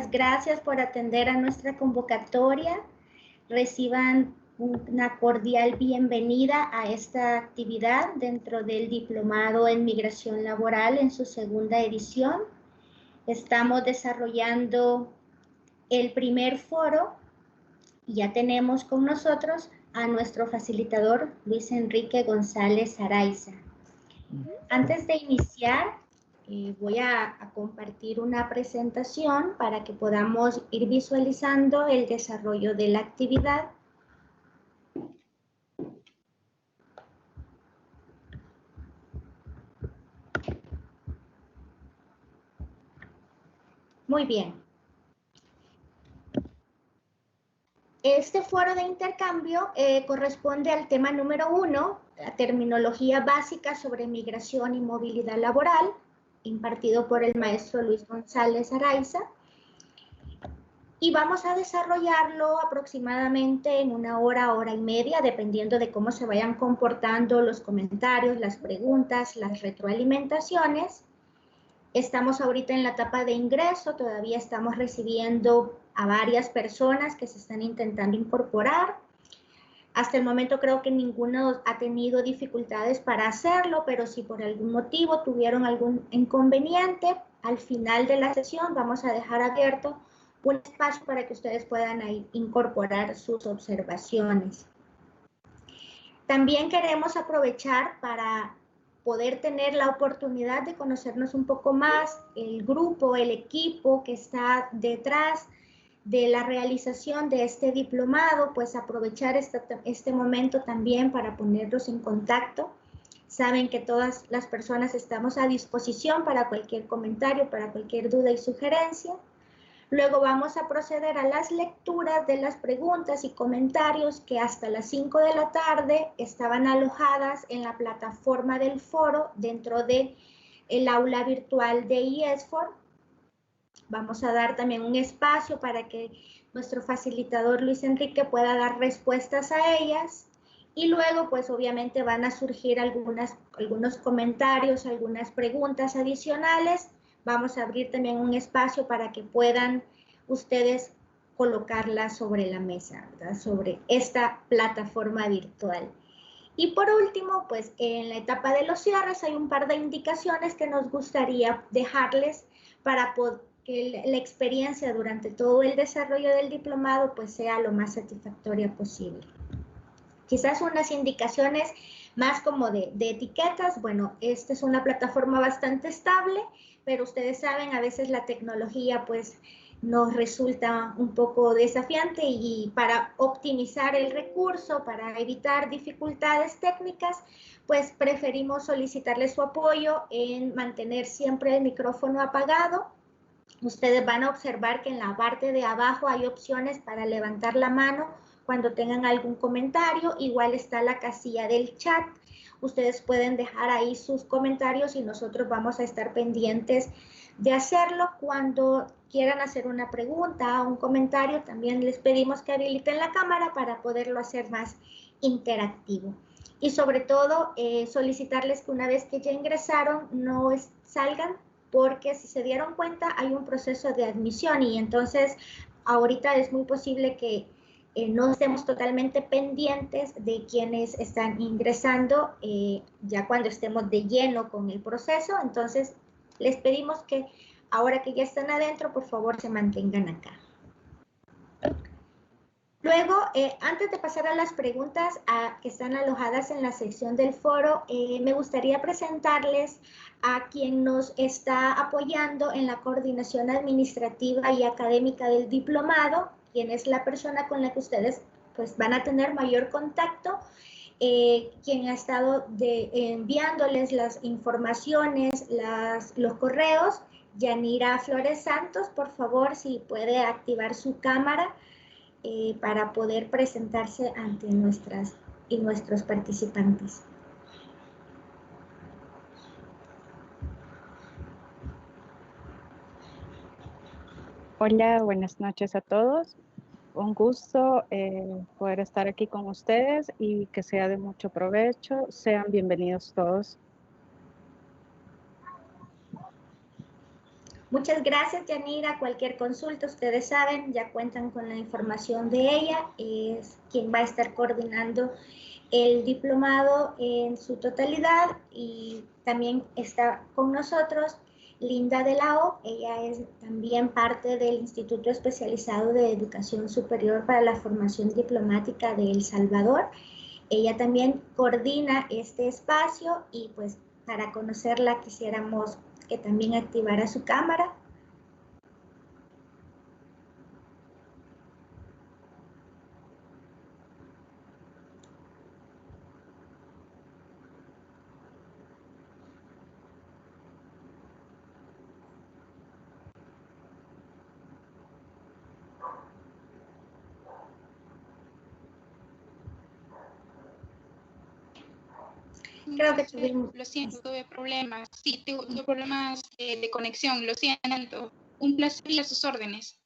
muchas gracias por atender a nuestra convocatoria. Reciban una cordial bienvenida a esta actividad dentro del Diplomado en Migración Laboral en su segunda edición. Estamos desarrollando el primer foro y ya tenemos con nosotros a nuestro facilitador Luis Enrique González Araiza. Antes de iniciar, voy a compartir una presentación para que podamos ir visualizando el desarrollo de la actividad. Muy bien. Este foro de intercambio corresponde al tema número 1, la terminología básica sobre migración y movilidad laboral, impartido por el maestro Luis González Araiza. Y vamos a desarrollarlo aproximadamente en una hora, hora y media, dependiendo de cómo se vayan comportando los comentarios, las preguntas, las retroalimentaciones. Estamos ahorita en la etapa de ingreso, todavía estamos recibiendo a varias personas que se están intentando incorporar. Hasta el momento creo que ninguno ha tenido dificultades para hacerlo, pero si por algún motivo tuvieron algún inconveniente, al final de la sesión vamos a dejar abierto un espacio para que ustedes puedan ahí incorporar sus observaciones. También queremos aprovechar para poder tener la oportunidad de conocernos un poco más, el grupo, el equipo que está detrás de la realización de este diplomado, pues aprovechar este momento también para ponerlos en contacto. Saben que todas las personas estamos a disposición para cualquier comentario, para cualquier duda y sugerencia. Luego vamos a proceder a las lecturas de las preguntas y comentarios que hasta las 5 de la tarde estaban alojadas en la plataforma del foro dentro del aula virtual de IESFOR. Vamos a dar también un espacio para que nuestro facilitador Luis Enrique pueda dar respuestas a ellas. Y luego, pues obviamente van a surgir algunos comentarios, algunas preguntas adicionales. Vamos a abrir también un espacio para que puedan ustedes colocarla sobre la mesa, ¿verdad? Sobre esta plataforma virtual. Y por último, pues en la etapa de los cierres hay un par de indicaciones que nos gustaría dejarles para que la experiencia durante todo el desarrollo del diplomado pues sea lo más satisfactoria posible. Quizás unas indicaciones más como de etiquetas. Bueno, esta es una plataforma bastante estable, pero ustedes saben, a veces la tecnología pues nos resulta un poco desafiante y para optimizar el recurso, para evitar dificultades técnicas, pues preferimos solicitarles su apoyo en mantener siempre el micrófono apagado. Ustedes van a observar que en la parte de abajo hay opciones para levantar la mano cuando tengan algún comentario. Igual está la casilla del chat. Ustedes pueden dejar ahí sus comentarios y nosotros vamos a estar pendientes de hacerlo. Cuando quieran hacer una pregunta o un comentario, también les pedimos que habiliten la cámara para poderlo hacer más interactivo. Y sobre todo, solicitarles que una vez que ya ingresaron, no salgan, porque si se dieron cuenta hay un proceso de admisión y entonces ahorita es muy posible que no estemos totalmente pendientes de quienes están ingresando ya cuando estemos de lleno con el proceso. Entonces les pedimos que ahora que ya están adentro, por favor se mantengan acá. Luego, antes de pasar a las preguntas que están alojadas en la sección del foro, me gustaría presentarles a quien nos está apoyando en la coordinación administrativa y académica del diplomado, quien es la persona con la que ustedes pues, van a tener mayor contacto, quien ha estado enviándoles las informaciones, los correos. Yanira Flores Santos, por favor, si puede activar su cámara para poder presentarse ante nuestros participantes. Hola, buenas noches a todos. Un gusto poder estar aquí con ustedes y que sea de mucho provecho. Sean bienvenidos todos. Muchas gracias, Yanira. Cualquier consulta, ustedes saben, ya cuentan con la información de ella. Es quien va a estar coordinando el diplomado en su totalidad, y también está con nosotros Linda de la O. Ella es también parte del Instituto Especializado de Educación Superior para la Formación Diplomática de El Salvador. Ella también coordina este espacio, y pues para conocerla quisiéramos que también activara su cámara. Creo que tuvimos... Lo siento, tuve problemas. Sí, tuve problemas de conexión, lo siento. Un placer y a sus órdenes.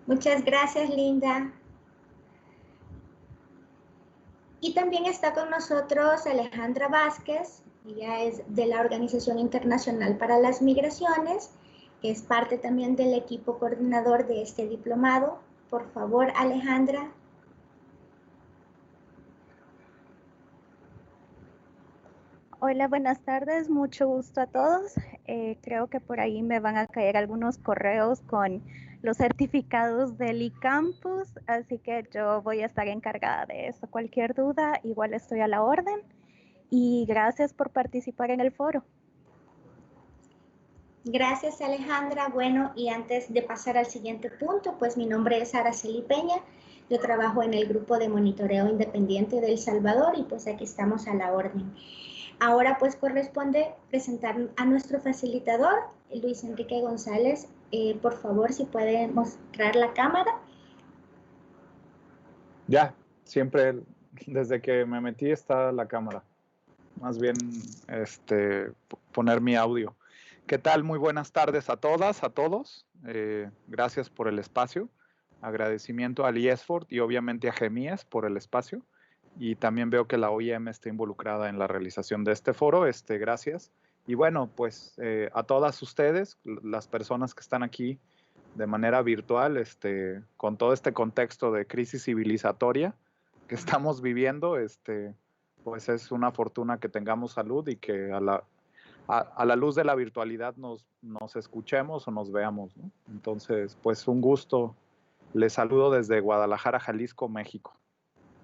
Muchas gracias, Linda. Y también está con nosotros Alejandra Vázquez. Ella es de la Organización Internacional para las Migraciones, que es parte también del equipo coordinador de este diplomado. Por favor, Alejandra. Hola, buenas tardes, mucho gusto a todos. Creo que por ahí me van a caer algunos correos con los certificados del eCampus, así que yo voy a estar encargada de eso. Cualquier duda, igual estoy a la orden, y gracias por participar en el foro. Gracias, Alejandra. Bueno, y antes de pasar al siguiente punto, pues mi nombre es Araceli Peña. Yo trabajo en el grupo de monitoreo independiente de El Salvador, y pues aquí estamos a la orden. Ahora pues corresponde presentar a nuestro facilitador, Luis Enrique González. Por favor, si puede mostrar la cámara. Ya, siempre desde que me metí está la cámara. Más bien poner mi audio. ¿Qué tal? Muy buenas tardes a todas, a todos. Gracias por el espacio. Agradecimiento al IESFORD y obviamente a GEMIES por el espacio. Y también veo que la OIM está involucrada en la realización de este foro. Gracias. Y bueno, pues a todas ustedes, las personas que están aquí de manera virtual, con todo este contexto de crisis civilizatoria que estamos viviendo, pues es una fortuna que tengamos salud y que a la luz de la virtualidad nos escuchemos o nos veamos, ¿no? Entonces, pues un gusto. Les saludo desde Guadalajara, Jalisco, México.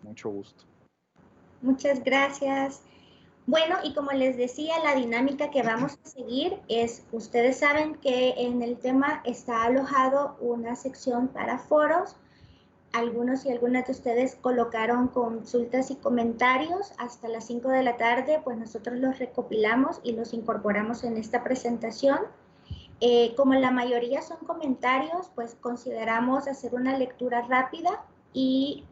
Mucho gusto. Muchas gracias. Bueno, y como les decía, la dinámica que vamos a seguir es, ustedes saben que en el tema está alojado una sección para foros. Algunos y algunas de ustedes colocaron consultas y comentarios hasta las 5 de la tarde, pues nosotros los recopilamos y los incorporamos en esta presentación. Como la mayoría son comentarios, pues consideramos hacer una lectura rápida, y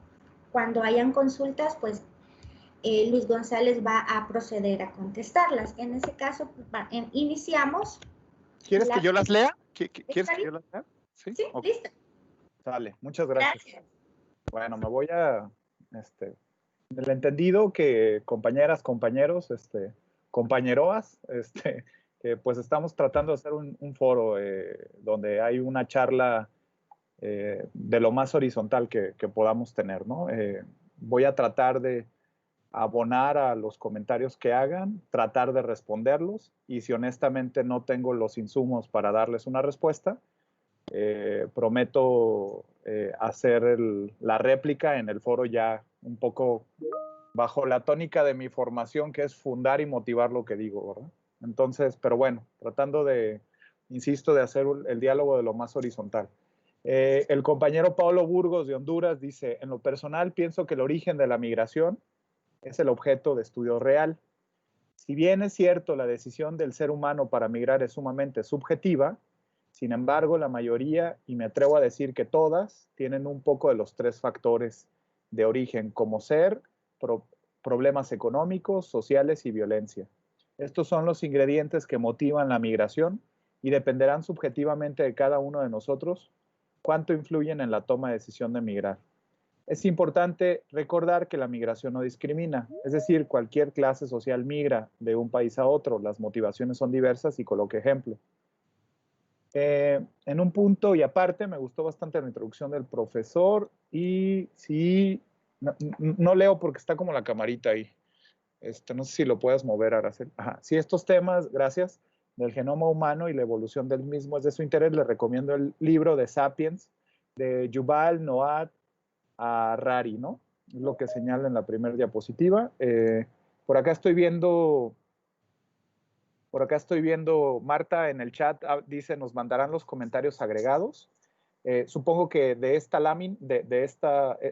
cuando hayan consultas, pues Luis González va a proceder a contestarlas. En ese caso, iniciamos. ¿Quieres que yo las lea? ¿Quieres que yo las lea? Sí, okay. Listo. Dale, muchas gracias. Bueno, me voy a, el entendido que compañeras, compañeros, compañeroas, que pues estamos tratando de hacer un foro donde hay una charla de lo más horizontal que podamos tener, ¿no? Voy a tratar de abonar a los comentarios que hagan, tratar de responderlos, y si honestamente no tengo los insumos para darles una respuesta, prometo hacer la réplica en el foro, ya un poco bajo la tónica de mi formación, que es fundar y motivar lo que digo, ¿verdad? Entonces, pero bueno, tratando de, insisto, de hacer el diálogo de lo más horizontal. El compañero Pablo Burgos de Honduras dice: en lo personal pienso que el origen de la migración es el objeto de estudio real. Si bien es cierto, la decisión del ser humano para migrar es sumamente subjetiva, sin embargo, la mayoría, y me atrevo a decir que todas, tienen un poco de los tres factores de origen, como ser, problemas económicos, sociales y violencia. Estos son los ingredientes que motivan la migración y dependerán subjetivamente de cada uno de nosotros cuánto influyen en la toma de decisión de migrar. Es importante recordar que la migración no discrimina, es decir, cualquier clase social migra de un país a otro, las motivaciones son diversas y coloque ejemplo. En un punto y aparte, me gustó bastante la introducción del profesor y sí, no leo porque está como la camarita ahí. No sé si lo puedas mover, Araceli. Ajá. Sí, estos temas, gracias, del genoma humano y la evolución del mismo es de su interés. Les recomiendo el libro de Sapiens de Yuval Noah Harari, ¿no? Es lo que señala en la primera diapositiva. Por acá estoy viendo Marta en el chat, dice, nos mandarán los comentarios agregados. Supongo que de esta lámina,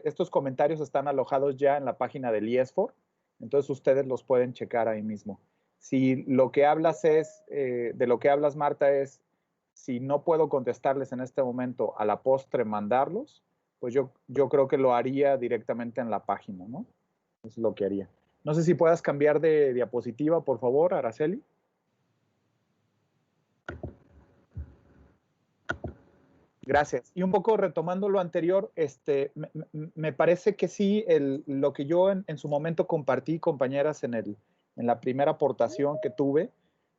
estos comentarios están alojados ya en la página del IESFOR, entonces ustedes los pueden checar ahí mismo. Si lo que hablas de lo que hablas, Marta, es si no puedo contestarles en este momento, a la postre mandarlos, pues yo creo que lo haría directamente en la página, ¿no? Eso es lo que haría. No sé si puedas cambiar de diapositiva, por favor, Araceli. Gracias. Y un poco retomando lo anterior, me parece que sí, lo que yo en su momento compartí, compañeras, en la primera aportación que tuve,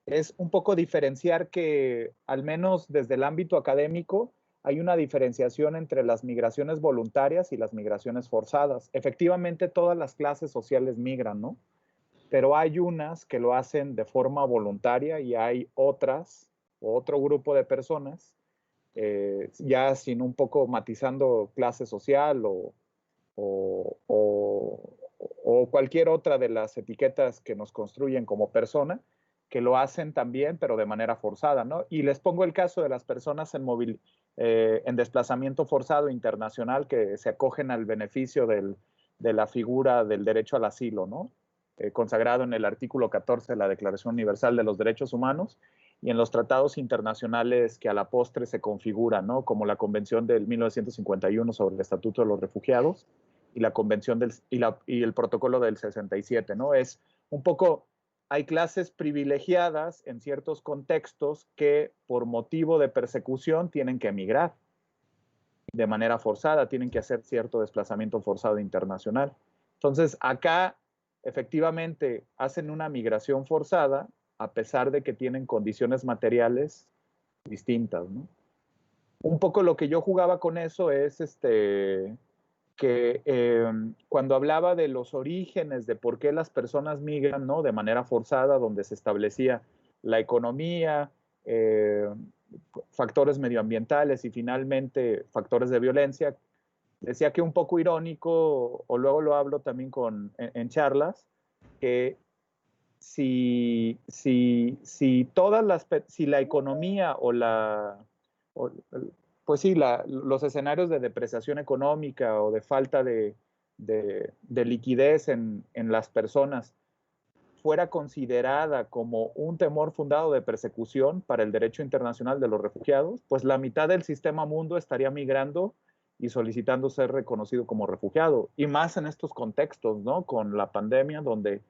es un poco diferenciar que, al menos desde el ámbito académico, hay una diferenciación entre las migraciones voluntarias y las migraciones forzadas. Efectivamente, todas las clases sociales migran, ¿no? Pero hay unas que lo hacen de forma voluntaria y hay otras, o otro grupo de personas, ya sin un poco matizando clase social o cualquier otra de las etiquetas que nos construyen como persona, que lo hacen también, pero de manera forzada, ¿no? Y les pongo el caso de las personas en desplazamiento forzado internacional que se acogen al beneficio de la figura del derecho al asilo, ¿no? Consagrado en el artículo 14 de la Declaración Universal de los Derechos Humanos y en los tratados internacionales que a la postre se configuran, ¿no? Como la Convención del 1951 sobre el Estatuto de los Refugiados y la Convención y el Protocolo del 67, ¿no? Es un poco, hay clases privilegiadas en ciertos contextos que por motivo de persecución tienen que emigrar de manera forzada, tienen que hacer cierto desplazamiento forzado internacional. Entonces, acá efectivamente hacen una migración forzada a pesar de que tienen condiciones materiales distintas, ¿no? Un poco lo que yo jugaba con eso es que cuando hablaba de los orígenes de por qué las personas migran, ¿no? De manera forzada, donde se establecía la economía, factores medioambientales y finalmente factores de violencia, decía que un poco irónico, o luego lo hablo también en charlas, que si la economía pues sí, los escenarios de depreciación económica o de falta de liquidez en las personas fuera considerada como un temor fundado de persecución para el derecho internacional de los refugiados, pues la mitad del sistema mundo estaría migrando y solicitando ser reconocido como refugiado. Y más en estos contextos, ¿no? Con la pandemia, donde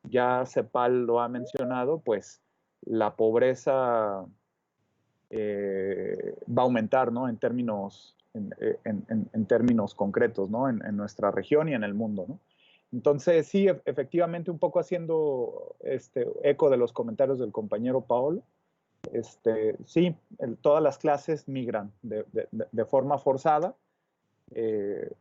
ya CEPAL lo ha mencionado, pues la pobreza va a aumentar, ¿no? En términos concretos, ¿no? En nuestra región y en el mundo, ¿no? Entonces, sí, efectivamente, un poco haciendo eco de los comentarios del compañero Paolo, sí, todas las clases migran de forma forzada,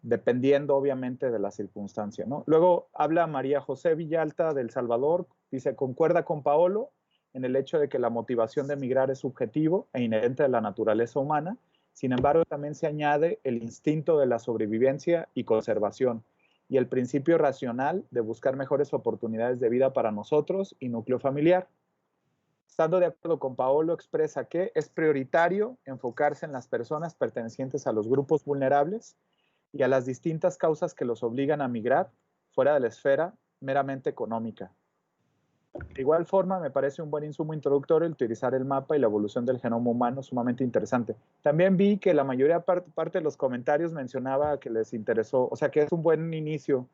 dependiendo obviamente de la circunstancia, ¿no? Luego habla María José Villalta del Salvador, dice, concuerda con Paolo en el hecho de que la motivación de emigrar es subjetivo e inherente a la naturaleza humana, sin embargo también se añade el instinto de la sobrevivencia y conservación y el principio racional de buscar mejores oportunidades de vida para nosotros y núcleo familiar. Estando de acuerdo con Paolo, expresa que es prioritario enfocarse en las personas pertenecientes a los grupos vulnerables y a las distintas causas que los obligan a migrar fuera de la esfera meramente económica. De igual forma, me parece un buen insumo introductorio el utilizar el mapa y la evolución del genoma humano, sumamente interesante. También vi que la mayoría parte de los comentarios mencionaba que les interesó, o sea que es un buen inicio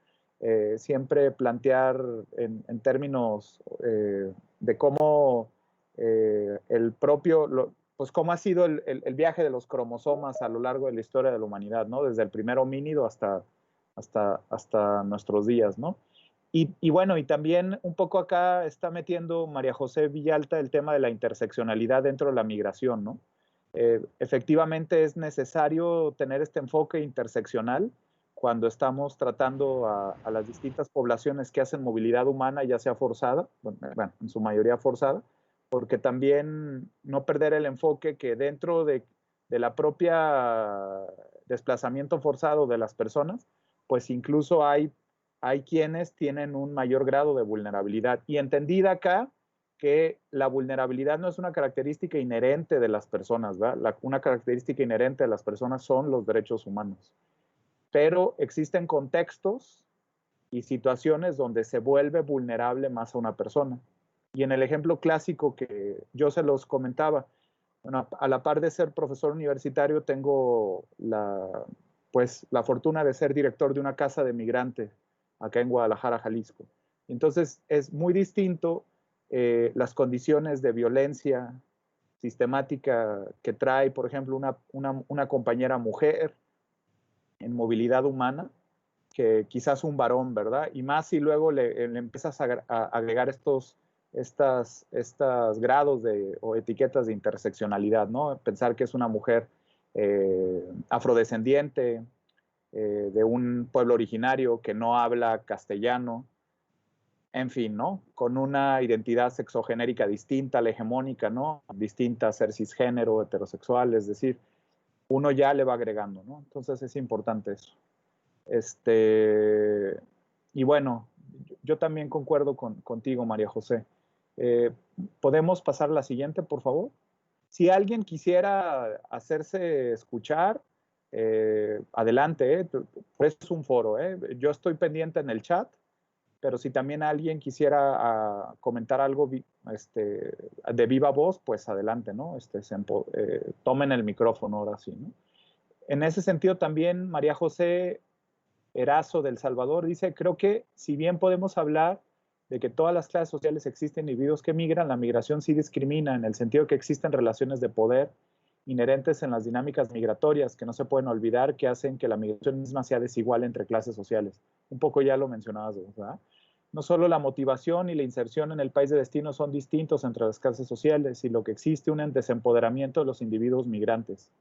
siempre plantear en términos de cómo el propio, pues cómo ha sido el viaje de los cromosomas a lo largo de la historia de la humanidad, ¿no? Desde el primer homínido hasta nuestros días, ¿no? Y bueno, y también un poco acá está metiendo María José Villalta el tema de la interseccionalidad dentro de la migración, ¿no? Efectivamente es necesario tener este enfoque interseccional cuando estamos tratando a las distintas poblaciones que hacen movilidad humana, ya sea forzada, bueno, en su mayoría forzada, porque también no perder el enfoque que dentro de la propia desplazamiento forzado de las personas, pues incluso hay quienes tienen un mayor grado de vulnerabilidad. Y entendida acá que la vulnerabilidad no es una característica inherente de las personas, ¿verdad? Una característica inherente de las personas son los derechos humanos. Pero existen contextos y situaciones donde se vuelve vulnerable más a una persona. Y en el ejemplo clásico que yo se los comentaba, bueno, a la par de ser profesor universitario, tengo la fortuna de ser director de una casa de migrante acá en Guadalajara, Jalisco. Entonces, es muy distinto las condiciones de violencia sistemática que trae, por ejemplo, una compañera mujer en movilidad humana, que quizás un varón, ¿verdad? Y más si luego le empiezas a agregar estos grados o etiquetas de interseccionalidad, ¿no? Pensar que es una mujer afrodescendiente, de un pueblo originario que no habla castellano, en fin, ¿no? Con una identidad sexogenérica distinta a la hegemónica, ¿no? Distinta a ser cisgénero, heterosexual, es decir, uno ya le va agregando, ¿no? Entonces es importante eso. Y bueno, yo también concuerdo contigo, María José. ¿Podemos pasar a la siguiente, por favor? Si alguien quisiera hacerse escuchar, adelante, pues es un foro. Yo estoy pendiente en el chat, pero si también alguien quisiera comentar algo de viva voz, pues adelante, ¿no? Tomen el micrófono ahora sí, ¿no? En ese sentido también María José Erazo del Salvador dice, creo que si bien podemos hablar de que todas las clases sociales existen individuos que migran, la migración sí discrimina en el sentido que existen relaciones de poder inherentes en las dinámicas migratorias que no se pueden olvidar, que hacen que la migración misma sea desigual entre clases sociales. Un poco ya lo mencionabas, ¿verdad? No solo la motivación y la inserción en el país de destino son distintos entre las clases sociales, sino que existe un desempoderamiento de los individuos migrantes.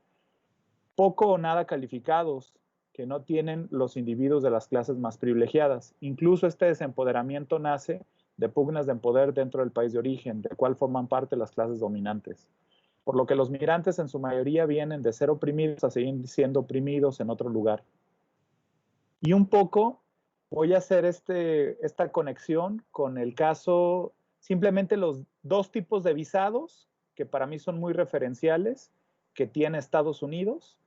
Poco o nada calificados, que no tienen los individuos de las clases más privilegiadas. Incluso este desempoderamiento nace de pugnas de poder dentro del país de origen, del cual forman parte las clases dominantes. Por lo que los migrantes en su mayoría vienen de ser oprimidos a seguir siendo oprimidos en otro lugar. Y un poco voy a hacer esta conexión con el caso, simplemente los dos tipos de visados, que para mí son muy referenciales, que tiene Estados Unidos.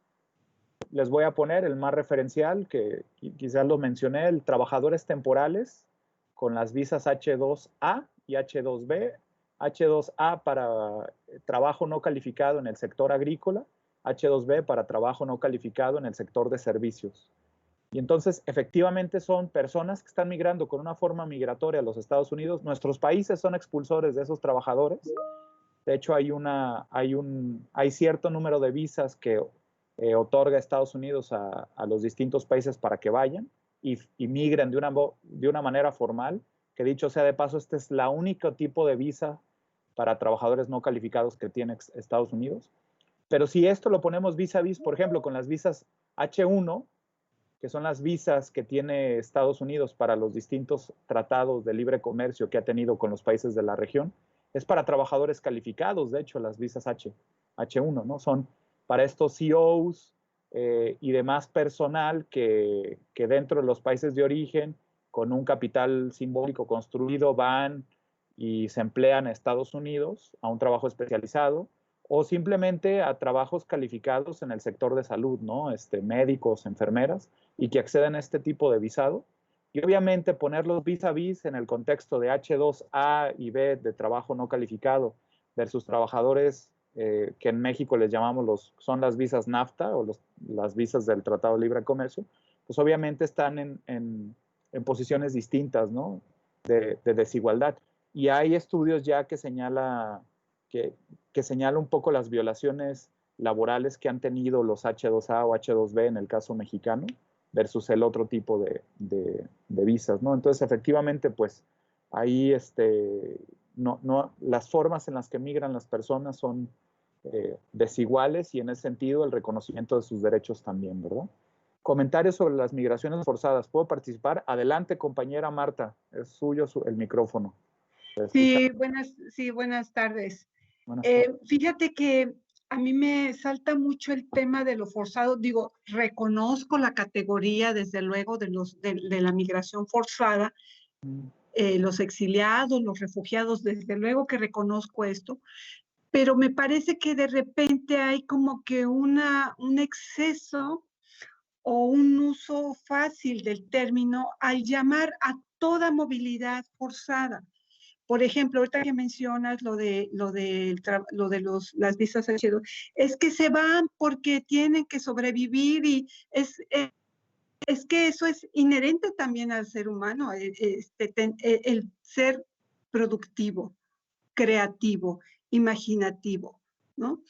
Les voy a poner el más referencial, que quizás lo mencioné, el trabajadores temporales, con las visas H2A y H2B. H2A para trabajo no calificado en el sector agrícola, H2B para trabajo no calificado en el sector de servicios. Y entonces, efectivamente, son personas que están migrando con una forma migratoria a los Estados Unidos. Nuestros países son expulsores de esos trabajadores. De hecho, hay cierto número de visas que otorga Estados Unidos a los distintos países para que vayan y migren de una manera formal, que dicho sea de paso, este es la única tipo de visa para trabajadores no calificados que tiene Estados Unidos. Pero si esto lo ponemos vis a vis, por ejemplo, con las visas H1, que son las visas que tiene Estados Unidos para los distintos tratados de libre comercio que ha tenido con los países de la región, es para trabajadores calificados, de hecho, las visas H1, ¿no? Son para estos CEOs y demás personal que dentro de los países de origen, con un capital simbólico construido, van y se emplean en Estados Unidos a un trabajo especializado, o simplemente a trabajos calificados en el sector de salud, ¿no? Médicos, enfermeras, y que acceden a este tipo de visado. Y obviamente ponerlos vis a vis en el contexto de H2A y B de trabajo no calificado versus trabajadores que en México les llamamos son las visas NAFTA o las visas del Tratado de Libre Comercio, pues obviamente están en posiciones distintas, ¿no? de desigualdad. Y hay estudios ya que señala un poco las violaciones laborales que han tenido los H2A o H2B en el caso mexicano versus el otro tipo de visas, ¿no? Entonces, efectivamente, pues ahí las formas en las que migran las personas son desiguales y en ese sentido el reconocimiento de sus derechos también, ¿verdad? Comentarios sobre las migraciones forzadas. ¿Puedo participar? Adelante, compañera Marta. Es suyo el micrófono. Sí, buenas tardes. Buenas tardes. Fíjate que a mí me salta mucho el tema de lo forzado. Digo, reconozco la categoría, desde luego, de la migración forzada, los exiliados, los refugiados, desde luego que reconozco esto, pero me parece que de repente hay como que un exceso o un uso fácil del término al llamar a toda movilidad forzada. Por ejemplo, ahorita que mencionas las visas H2, es que se van porque tienen que sobrevivir y es que eso es inherente también al ser humano, el ser productivo, creativo, imaginativo, ¿no?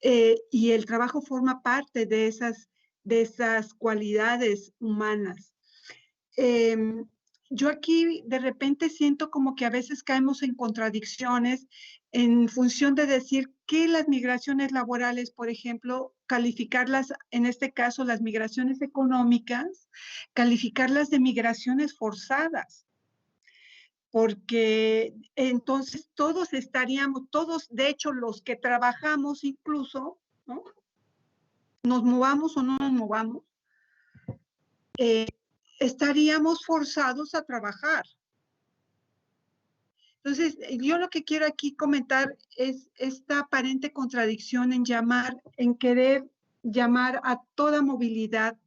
Y el trabajo forma parte de esas cualidades humanas. Yo aquí de repente siento como que a veces caemos en contradicciones en función de decir que las migraciones laborales, por ejemplo, calificarlas, en este caso las migraciones económicas, calificarlas de migraciones forzadas, porque entonces todos, de hecho los que trabajamos incluso, ¿no? Nos movamos o no nos movamos, estaríamos forzados a trabajar. Entonces, yo lo que quiero aquí comentar es esta aparente contradicción en querer llamar a toda movilidad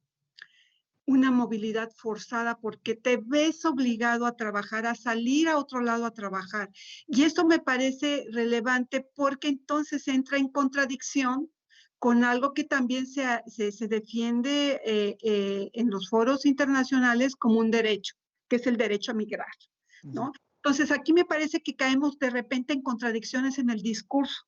una movilidad forzada, porque te ves obligado a trabajar, a salir a otro lado a trabajar. Y esto me parece relevante porque entonces entra en contradicción con algo que también se defiende en los foros internacionales como un derecho, que es el derecho a migrar, ¿no? Entonces, aquí me parece que caemos de repente en contradicciones en el discurso,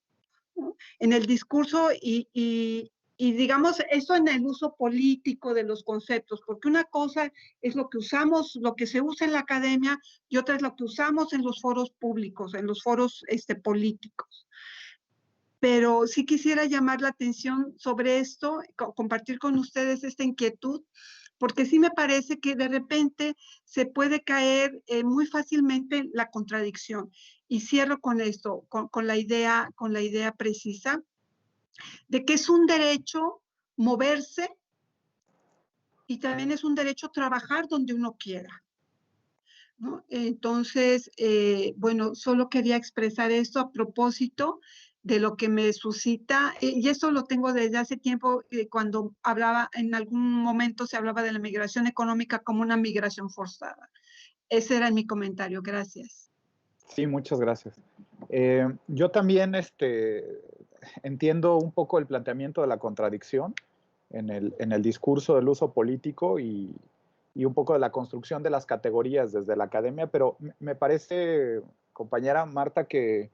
¿no? En el discurso y digamos, eso en el uso político de los conceptos, porque una cosa es lo que usamos, lo que se usa en la academia, y otra es lo que usamos en los foros públicos, en los foros políticos. Pero sí quisiera llamar la atención sobre esto, compartir con ustedes esta inquietud, porque sí me parece que de repente se puede caer muy fácilmente en la contradicción. Y cierro con esto, con la idea precisa de que es un derecho moverse y también es un derecho trabajar donde uno quiera, ¿no? Entonces, bueno, solo quería expresar esto a propósito de lo que me suscita, y eso lo tengo desde hace tiempo, cuando en algún momento se hablaba de la migración económica como una migración forzada. Ese era mi comentario, gracias. Sí, muchas gracias. Yo también entiendo un poco el planteamiento de la contradicción en el discurso del uso político y un poco de la construcción de las categorías desde la academia, pero me parece, compañera Marta, que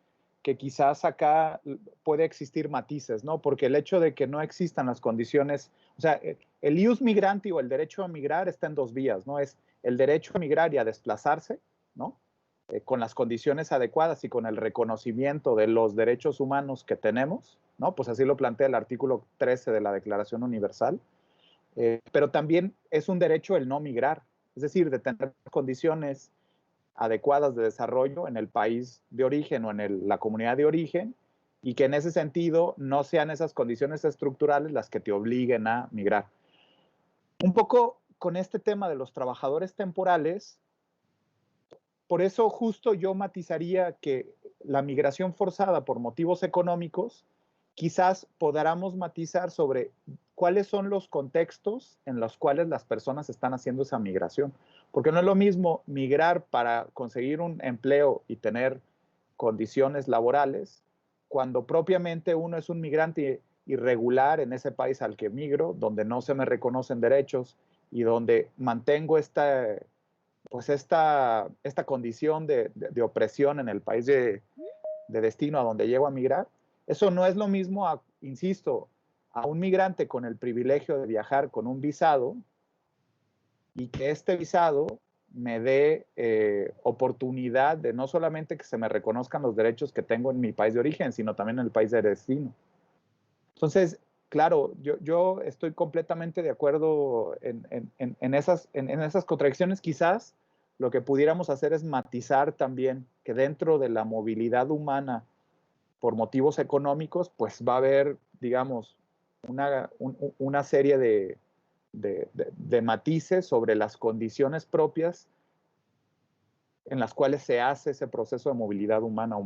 quizás acá puede existir matices, ¿no? Porque el hecho de que no existan las condiciones, o sea, el ius migranti o el derecho a migrar está en dos vías, ¿no? Es el derecho a migrar y a desplazarse, ¿no? Con las condiciones adecuadas y con el reconocimiento de los derechos humanos que tenemos, ¿no? Pues así lo plantea el artículo 13 de la Declaración Universal. Pero también es un derecho el no migrar, es decir, de tener condiciones adecuadas de desarrollo en el país de origen o en la comunidad de origen, y que en ese sentido no sean esas condiciones estructurales las que te obliguen a migrar. Un poco con este tema de los trabajadores temporales, por eso justo yo matizaría que la migración forzada por motivos económicos, quizás podamos matizar sobre cuáles son los contextos en los cuales las personas están haciendo esa migración. Porque no es lo mismo migrar para conseguir un empleo y tener condiciones laborales, cuando propiamente uno es un migrante irregular en ese país al que migro, donde no se me reconocen derechos y donde mantengo esta condición de opresión en el país de destino a donde llego a migrar. Eso no es lo mismo, insisto, a un migrante con el privilegio de viajar con un visado y que este visado me dé oportunidad de no solamente que se me reconozcan los derechos que tengo en mi país de origen, sino también en el país de destino. Entonces, claro, yo estoy completamente de acuerdo en esas contradicciones. Quizás lo que pudiéramos hacer es matizar también que dentro de la movilidad humana por motivos económicos, pues va a haber, digamos, una serie de matices sobre las condiciones propias en las cuales se hace ese proceso de movilidad humana o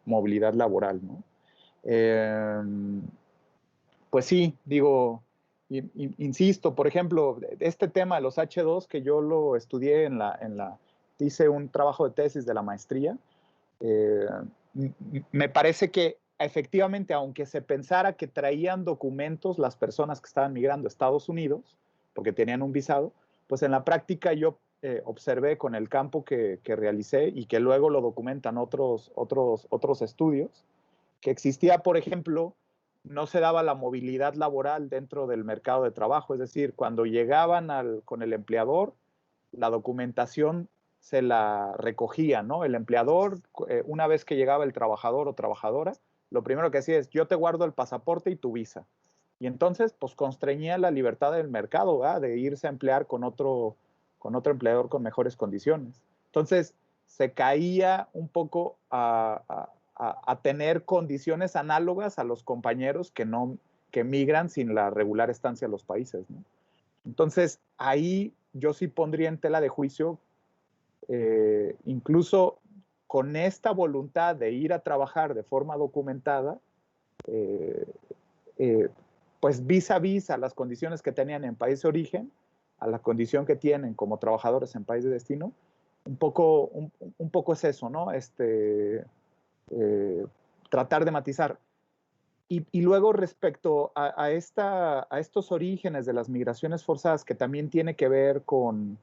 movilidad laboral, ¿no? Pues sí, digo, insisto, por ejemplo, este tema de los H2, que yo lo estudié hice un trabajo de tesis de la maestría, me parece que efectivamente, aunque se pensara que traían documentos las personas que estaban migrando a Estados Unidos, porque tenían un visado, pues en la práctica yo observé con el campo que realicé y que luego lo documentan otros estudios, que existía, por ejemplo, no se daba la movilidad laboral dentro del mercado de trabajo, es decir, cuando llegaban con el empleador, la documentación se la recogía, ¿no? El empleador, una vez que llegaba el trabajador o trabajadora, lo primero que hacía es, yo te guardo el pasaporte y tu visa. Y entonces, pues, constreñía la libertad del mercado, ¿verdad? De irse a emplear con otro empleador con mejores condiciones. Entonces, se caía un poco a tener condiciones análogas a los compañeros que migran sin la regular estancia a los países, ¿no? Entonces, ahí yo sí pondría en tela de juicio, incluso con esta voluntad de ir a trabajar de forma documentada, pues vis a vis a las condiciones que tenían en país de origen, a la condición que tienen como trabajadores en país de destino, un poco es eso, ¿no? Tratar de matizar. Y luego respecto a estos orígenes de las migraciones forzadas, que también tiene que ver con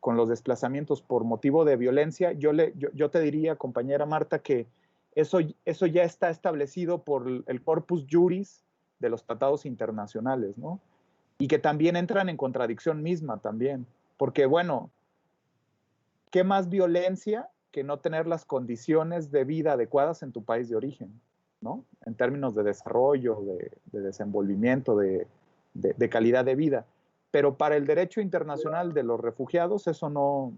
los desplazamientos por motivo de violencia, yo te diría, compañera Marta, que eso ya está establecido por el corpus juris de los tratados internacionales, ¿no? Y que también entran en contradicción misma también, porque bueno, ¿qué más violencia que no tener las condiciones de vida adecuadas en tu país de origen, ¿no? En términos de desarrollo, de desenvolvimiento, de calidad de vida. Pero para el derecho internacional de los refugiados eso no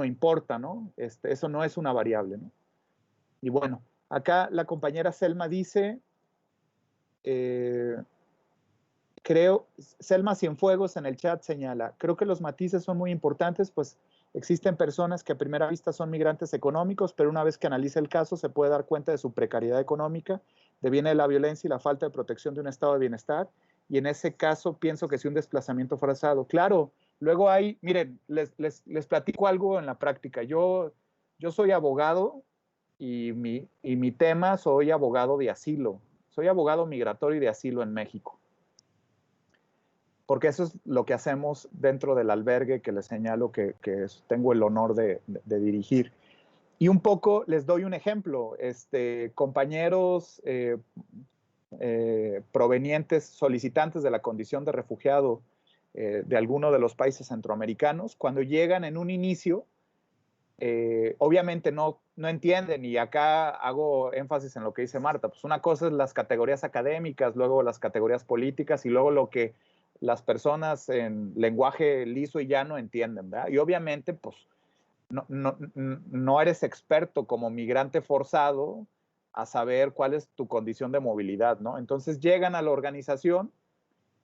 importa, ¿no? Eso no es una variable, ¿no? Y bueno, acá la compañera Selma dice, Selma Cienfuegos en el chat señala, creo que los matices son muy importantes, pues existen personas que a primera vista son migrantes económicos, pero una vez que analiza el caso se puede dar cuenta de su precariedad económica, deviene de la violencia y la falta de protección de un estado de bienestar, y en ese caso pienso que sí un desplazamiento forzado. Claro, luego hay, miren, les platico algo en la práctica. Yo soy abogado y mi tema, soy abogado de asilo. Soy abogado migratorio y de asilo en México. Porque eso es lo que hacemos dentro del albergue que les señalo que tengo el honor de dirigir. Y un poco les doy un ejemplo. Compañeros provenientes, solicitantes de la condición de refugiado de alguno de los países centroamericanos, cuando llegan en un inicio, obviamente no entienden, y acá hago énfasis en lo que dice Marta, pues una cosa es las categorías académicas, luego las categorías políticas y luego lo que las personas en lenguaje liso y llano entienden, ¿verdad? Y obviamente, pues, no eres experto como migrante forzado a saber cuál es tu condición de movilidad, ¿no? Entonces llegan a la organización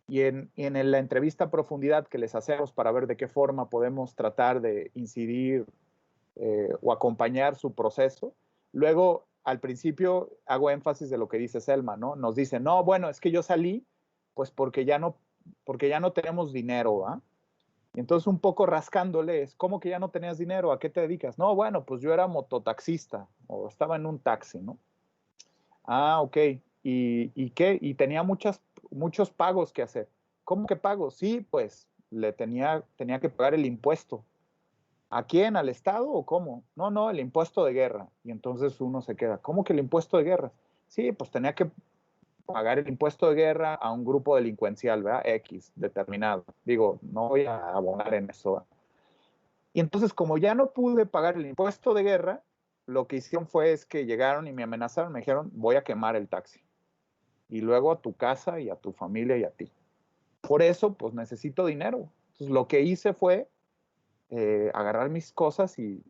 y en la entrevista a profundidad que les hacemos para ver de qué forma podemos tratar de incidir o acompañar su proceso, luego al principio hago énfasis de lo que dice Selma, ¿no? Nos dice, no, bueno, es que yo salí pues porque ya no tenemos dinero, ¿ah? Y entonces un poco rascándoles, ¿cómo que ya no tenías dinero? ¿A qué te dedicas? No, bueno, pues yo era mototaxista o estaba en un taxi, ¿no? Ah, ok. ¿Y qué? Y tenía muchos pagos que hacer. ¿Cómo que pagos? Sí, pues tenía que pagar el impuesto. ¿A quién? ¿Al Estado o cómo? No, el impuesto de guerra. Y entonces uno se queda, ¿cómo que el impuesto de guerra? Sí, pues tenía que pagar el impuesto de guerra a un grupo delincuencial, ¿verdad? X, determinado. Digo, no voy a abonar en eso. Y entonces, como ya no pude pagar el impuesto de guerra, lo que hicieron fue es que llegaron y me amenazaron, me dijeron, voy a quemar el taxi. Y luego a tu casa y a tu familia y a ti. Por eso, pues necesito dinero. Entonces, lo que hice fue agarrar mis cosas y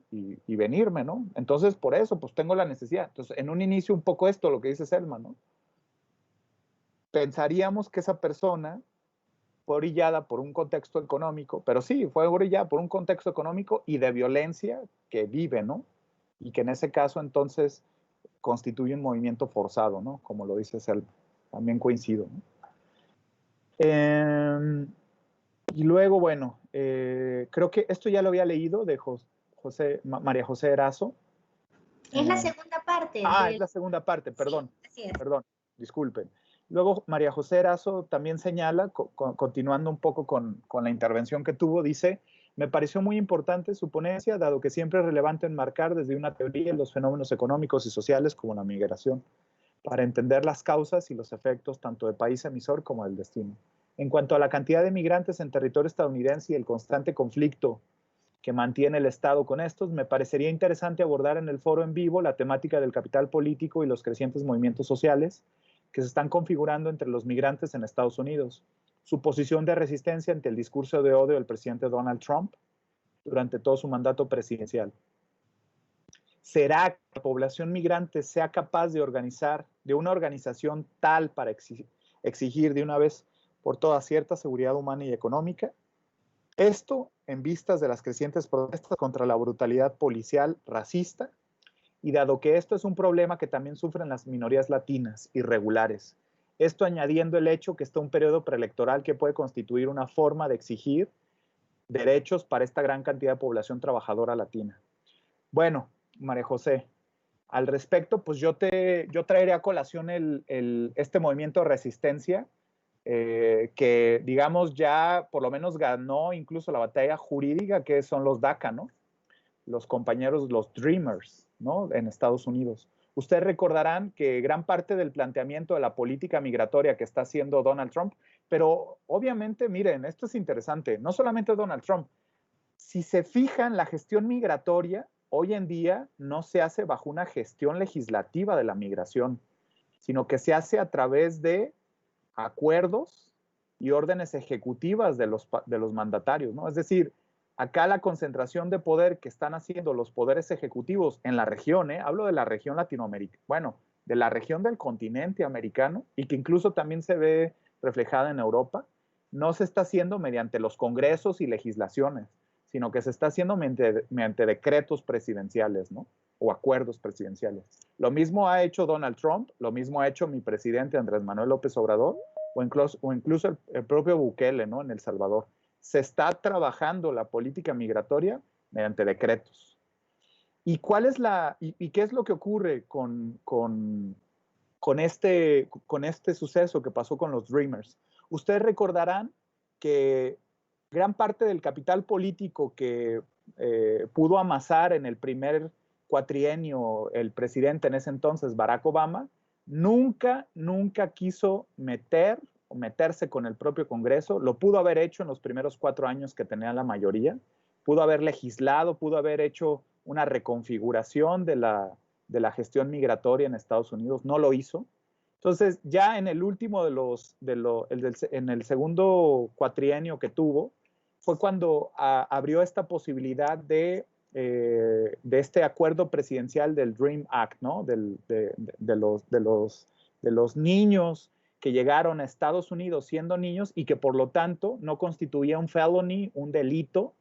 venirme, ¿no? Entonces, por eso, pues tengo la necesidad. Entonces, en un inicio, un poco esto, lo que dice Selma, ¿no? Pensaríamos que esa persona fue orillada por un contexto económico, pero sí, fue orillada por un contexto económico y de violencia que vive, ¿no? Y que en ese caso, entonces, constituye un movimiento forzado, ¿no? Como lo dice Selma. También coincido, ¿no? Y luego, bueno, creo que esto ya lo había leído de María José Erazo. Es la segunda parte. Es la segunda parte, perdón. Sí, así es. Perdón, disculpen. Luego, María José Erazo también señala, continuando un poco con la intervención que tuvo, dice, me pareció muy importante su ponencia, dado que siempre es relevante enmarcar desde una teoría los fenómenos económicos y sociales como la migración, para entender las causas y los efectos tanto del país emisor como del destino. En cuanto a la cantidad de migrantes en territorio estadounidense y el constante conflicto que mantiene el Estado con estos, me parecería interesante abordar en el foro en vivo la temática del capital político y los crecientes movimientos sociales que se están configurando entre los migrantes en Estados Unidos, su posición de resistencia ante el discurso de odio del presidente Donald Trump durante todo su mandato presidencial. ¿Será que la población migrante sea capaz de organizar, de una organización tal para exigir de una vez por todas cierta seguridad humana y económica? Esto en vistas de las crecientes protestas contra la brutalidad policial racista y dado que esto es un problema que también sufren las minorías latinas irregulares. Esto añadiendo el hecho que está un periodo preelectoral que puede constituir una forma de exigir derechos para esta gran cantidad de población trabajadora latina. Bueno, María José, al respecto, pues yo traeré a colación este movimiento de resistencia que, digamos, ya por lo menos ganó incluso la batalla jurídica, que son los DACA, ¿no? Los compañeros, los Dreamers, ¿no? En Estados Unidos. Ustedes recordarán que gran parte del planteamiento de la política migratoria que está haciendo Donald Trump, pero obviamente, miren, esto es interesante, no solamente Donald Trump, si se fijan, la gestión migratoria hoy en día no se hace bajo una gestión legislativa de la migración, sino que se hace a través de acuerdos y órdenes ejecutivas de los mandatarios, ¿no? Es decir, acá la concentración de poder que están haciendo los poderes ejecutivos en la región, hablo de la región latinoamericana, bueno, de la región del continente americano y que incluso también se ve reflejada en Europa, no se está haciendo mediante los congresos y legislaciones, sino que se está haciendo mediante decretos presidenciales, ¿no? O acuerdos presidenciales. Lo mismo ha hecho Donald Trump, lo mismo ha hecho mi presidente Andrés Manuel López Obrador, o incluso el propio Bukele, ¿no? En El Salvador. Se está trabajando la política migratoria mediante decretos. ¿Y qué es lo que ocurre con este suceso que pasó con los Dreamers? Ustedes recordarán que gran parte del capital político que pudo amasar en el primer cuatrienio el presidente en ese entonces, Barack Obama, nunca quiso meterse con el propio Congreso. Lo pudo haber hecho en los primeros 4 años que tenía la mayoría. Pudo haber legislado, pudo haber hecho una reconfiguración de la gestión migratoria en Estados Unidos. No lo hizo. Entonces, ya en el último en el segundo cuatrienio que tuvo, fue cuando abrió esta posibilidad de este acuerdo presidencial del Dream Act, ¿no? De los niños que llegaron a Estados Unidos siendo niños y que por lo tanto no constituía un felony, un delito,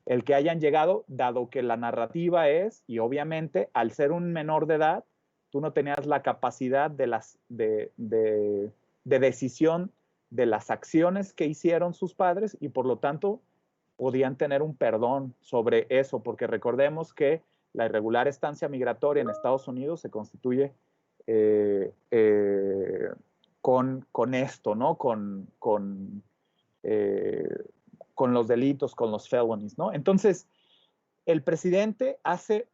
el que hayan llegado, dado que la narrativa es, y obviamente al ser un menor de edad, tú no tenías la capacidad de decisión de las acciones que hicieron sus padres y por lo tanto podían tener un perdón sobre eso, porque recordemos que la irregular estancia migratoria en Estados Unidos se constituye con esto, ¿no? Con los delitos, con los felonies, ¿no? Entonces, el presidente hace,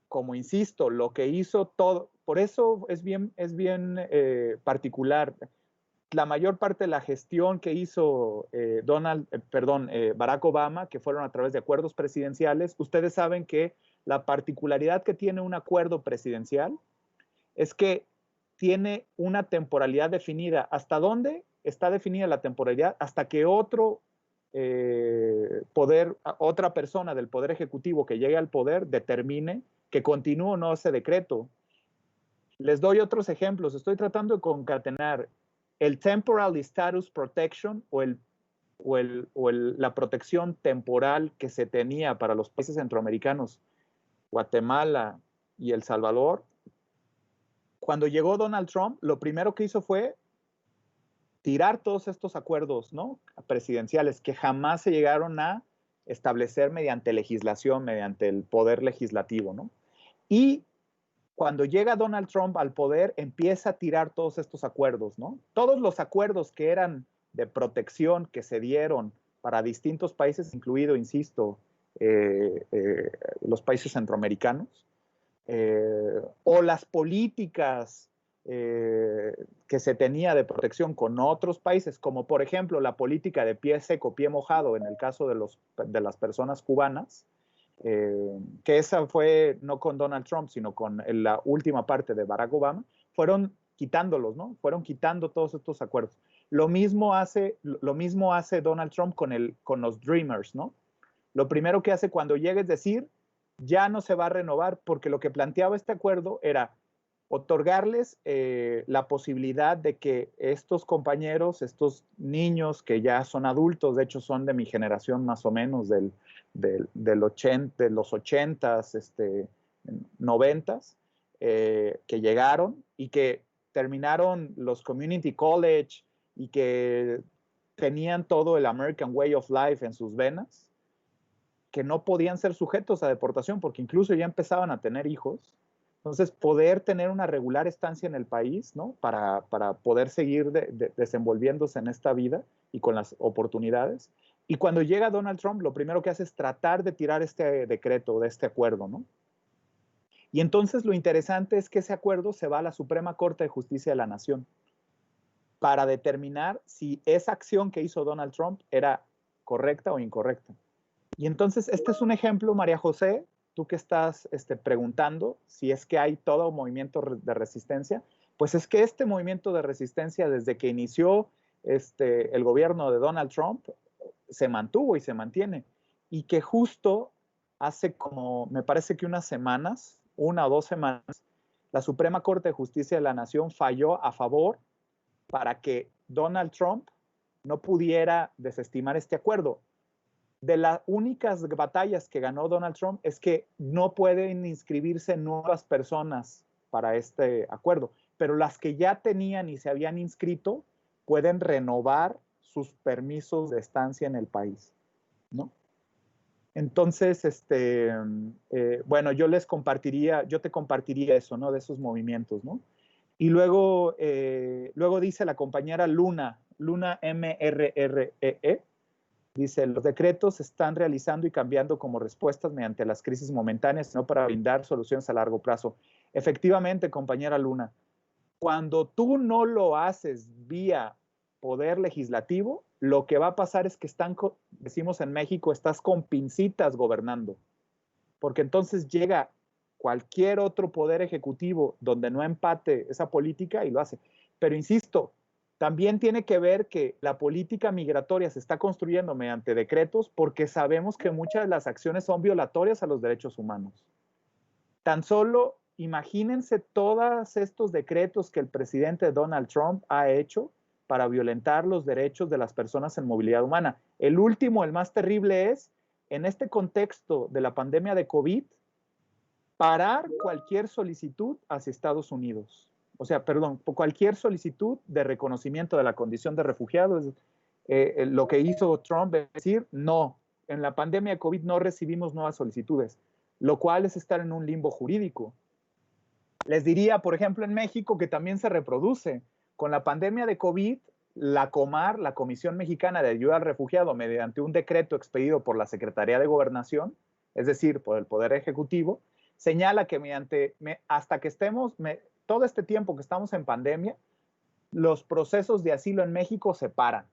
como insisto, lo que hizo todo, por eso es bien particular. La mayor parte de la gestión que hizo Barack Obama, que fueron a través de acuerdos presidenciales, ustedes saben que la particularidad que tiene un acuerdo presidencial es que tiene una temporalidad definida. ¿Hasta dónde está definida la temporalidad? Hasta que otro otra persona del Poder Ejecutivo que llegue al poder determine que continúe o no ese decreto. Les doy otros ejemplos. Estoy tratando de concatenar el Temporal Status Protection la protección temporal que se tenía para los países centroamericanos, Guatemala y El Salvador. Cuando llegó Donald Trump, lo primero que hizo fue tirar todos estos acuerdos, ¿no?, presidenciales que jamás se llegaron a establecer mediante legislación, mediante el poder legislativo, ¿no? Y cuando llega Donald Trump al poder, empieza a tirar todos estos acuerdos, ¿no? Todos los acuerdos que eran de protección que se dieron para distintos países, incluido, insisto, los países centroamericanos, o las políticas que se tenía de protección con otros países, como por ejemplo la política de pie seco, pie mojado, en el caso de las personas cubanas, que esa fue no con Donald Trump, sino con la última parte de Barack Obama, fueron quitándolos, ¿no? Fueron quitando todos estos acuerdos. Lo mismo hace Donald Trump con los Dreamers, ¿no? Lo primero que hace cuando llega es decir, ya no se va a renovar, porque lo que planteaba este acuerdo era otorgarles la posibilidad de que estos compañeros, estos niños que ya son adultos, de hecho son de mi generación más o menos, de los 80s, 90s, que llegaron y que terminaron los community college y que tenían todo el American Way of Life en sus venas, que no podían ser sujetos a deportación porque incluso ya empezaban a tener hijos. Entonces, poder tener una regular estancia en el país, ¿no?, para poder seguir desenvolviéndose en esta vida y con las oportunidades. Y cuando llega Donald Trump, lo primero que hace es tratar de tirar este decreto, de este acuerdo, ¿no? Y entonces lo interesante es que ese acuerdo se va a la Suprema Corte de Justicia de la Nación para determinar si esa acción que hizo Donald Trump era correcta o incorrecta. Y entonces este es un ejemplo, María José, tú que estás preguntando si es que hay todo un movimiento de resistencia, pues es que este movimiento de resistencia desde que inició el gobierno de Donald Trump se mantuvo y se mantiene. Y que justo hace como, me parece que unas semanas, 1 o 2 semanas, la Suprema Corte de Justicia de la Nación falló a favor para que Donald Trump no pudiera desestimar este acuerdo. De las únicas batallas que ganó Donald Trump es que no pueden inscribirse nuevas personas para este acuerdo, pero las que ya tenían y se habían inscrito pueden renovar sus permisos de estancia en el país, ¿no? Entonces, bueno, yo te compartiría eso, ¿no?, de esos movimientos, ¿no? Y luego dice la compañera Luna MRREE, dice, los decretos se están realizando y cambiando como respuestas mediante las crisis momentáneas, no para brindar soluciones a largo plazo. Efectivamente, compañera Luna, cuando tú no lo haces vía poder legislativo, lo que va a pasar es que decimos en México, estás con pincitas gobernando, porque entonces llega cualquier otro poder ejecutivo donde no empate esa política y lo hace. Pero insisto, también tiene que ver que la política migratoria se está construyendo mediante decretos porque sabemos que muchas de las acciones son violatorias a los derechos humanos. Tan solo imagínense todos estos decretos que el presidente Donald Trump ha hecho para violentar los derechos de las personas en movilidad humana. El último, el más terrible, es, en este contexto de la pandemia de COVID, parar cualquier solicitud hacia Estados Unidos. O sea, perdón, cualquier solicitud de reconocimiento de la condición de refugiado. Lo que hizo Trump es decir, no, en la pandemia de COVID no recibimos nuevas solicitudes, lo cual es estar en un limbo jurídico. Les diría, por ejemplo, en México, que también se reproduce. Con la pandemia de COVID, la COMAR, la Comisión Mexicana de Ayuda al Refugiado, mediante un decreto expedido por la Secretaría de Gobernación, es decir, por el Poder Ejecutivo, señala que hasta que estemos, todo este tiempo que estamos en pandemia, los procesos de asilo en México se paran.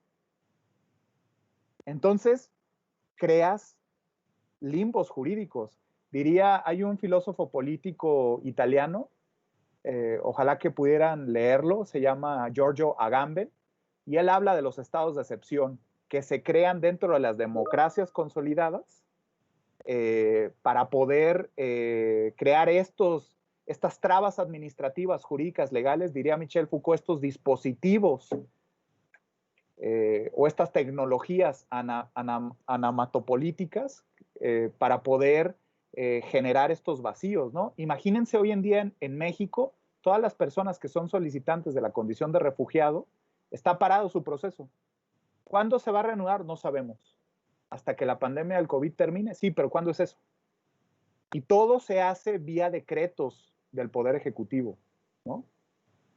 Entonces, creas limbos jurídicos. diría, hay un filósofo político italiano, ojalá que pudieran leerlo, se llama Giorgio Agamben, y él habla de los estados de excepción que se crean dentro de las democracias consolidadas para poder crear estas trabas administrativas, jurídicas, legales, diría Michel Foucault, estos dispositivos o estas tecnologías anamatopolíticas para poder generar estos vacíos, ¿no? Imagínense hoy en día en México, todas las personas que son solicitantes de la condición de refugiado, está parado su proceso. ¿Cuándo se va a reanudar? No sabemos. Hasta que la pandemia del COVID termine, sí, pero ¿cuándo es eso? Y todo se hace vía decretos del Poder Ejecutivo, ¿no?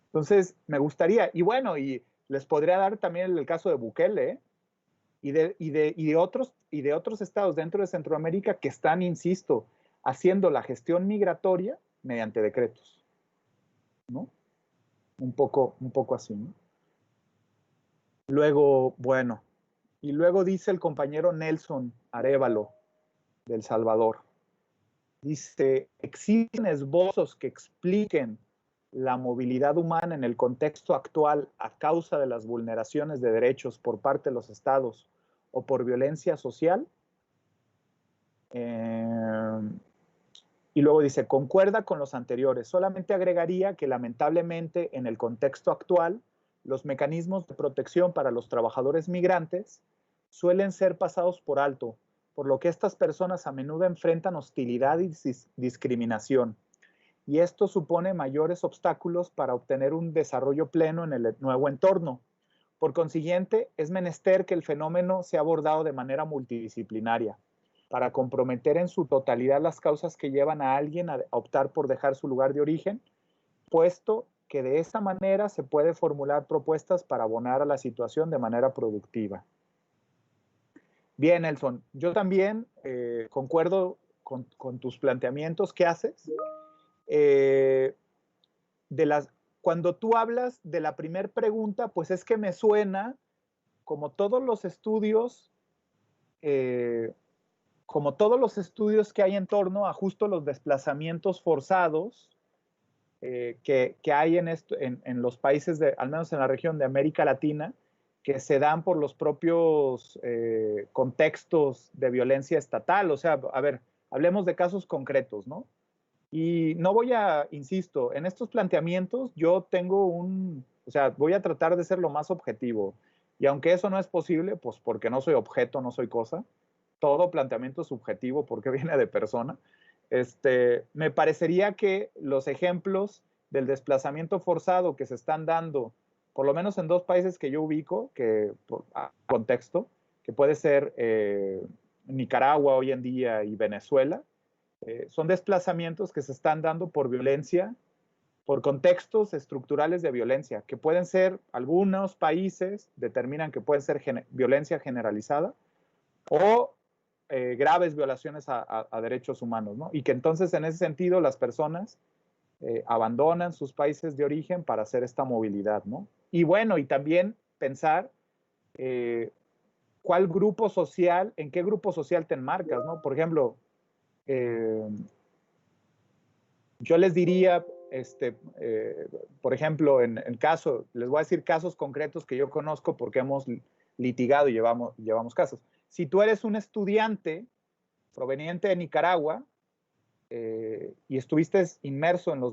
Entonces, me gustaría, y bueno, y les podría dar también el caso de Bukele, ¿eh? y de otros estados dentro de Centroamérica que están, insisto, haciendo la gestión migratoria mediante decretos, ¿no? Un poco así, ¿no? Luego, bueno, y luego dice el compañero Nelson Arévalo, de El Salvador, dice, existen esbozos que expliquen la movilidad humana en el contexto actual a causa de las vulneraciones de derechos por parte de los estados o por violencia social. Y luego dice, concuerda con los anteriores. Solamente agregaría que lamentablemente en el contexto actual, los mecanismos de protección para los trabajadores migrantes suelen ser pasados por alto, por lo que estas personas a menudo enfrentan hostilidad y discriminación. Y esto supone mayores obstáculos para obtener un desarrollo pleno en el nuevo entorno. Por consiguiente, es menester que el fenómeno sea abordado de manera multidisciplinaria, para comprometer en su totalidad las causas que llevan a alguien a optar por dejar su lugar de origen, puesto que de esta manera se puede formular propuestas para abonar a la situación de manera productiva. Bien, Nelson, yo también concuerdo con tus planteamientos. ¿Qué haces? Cuando tú hablas de la primera pregunta, pues es que me suena como todos los estudios que hay en torno a justo los desplazamientos forzados que hay en los países, al menos en la región de América Latina, que se dan por los propios contextos de violencia estatal. O sea, a ver, hablemos de casos concretos, ¿no? Y no insisto, en estos planteamientos yo voy a tratar de ser lo más objetivo. Y aunque eso no es posible, pues porque no soy objeto, no soy cosa, todo planteamiento es subjetivo porque viene de persona, me parecería que los ejemplos del desplazamiento forzado que se están dando, por lo menos en dos países que yo ubico, contexto, que puede ser Nicaragua hoy en día y Venezuela, son desplazamientos que se están dando por violencia, por contextos estructurales de violencia, que pueden ser, algunos países determinan que pueden ser violencia generalizada o graves violaciones a derechos humanos, ¿no? Y que entonces en ese sentido las personas abandonan sus países de origen para hacer esta movilidad, ¿no? Y bueno, y también pensar en qué grupo social te enmarcas, ¿no? Por ejemplo, yo les diría, por ejemplo, les voy a decir casos concretos que yo conozco porque hemos litigado y llevamos casos. Si tú eres un estudiante proveniente de Nicaragua y estuviste inmerso en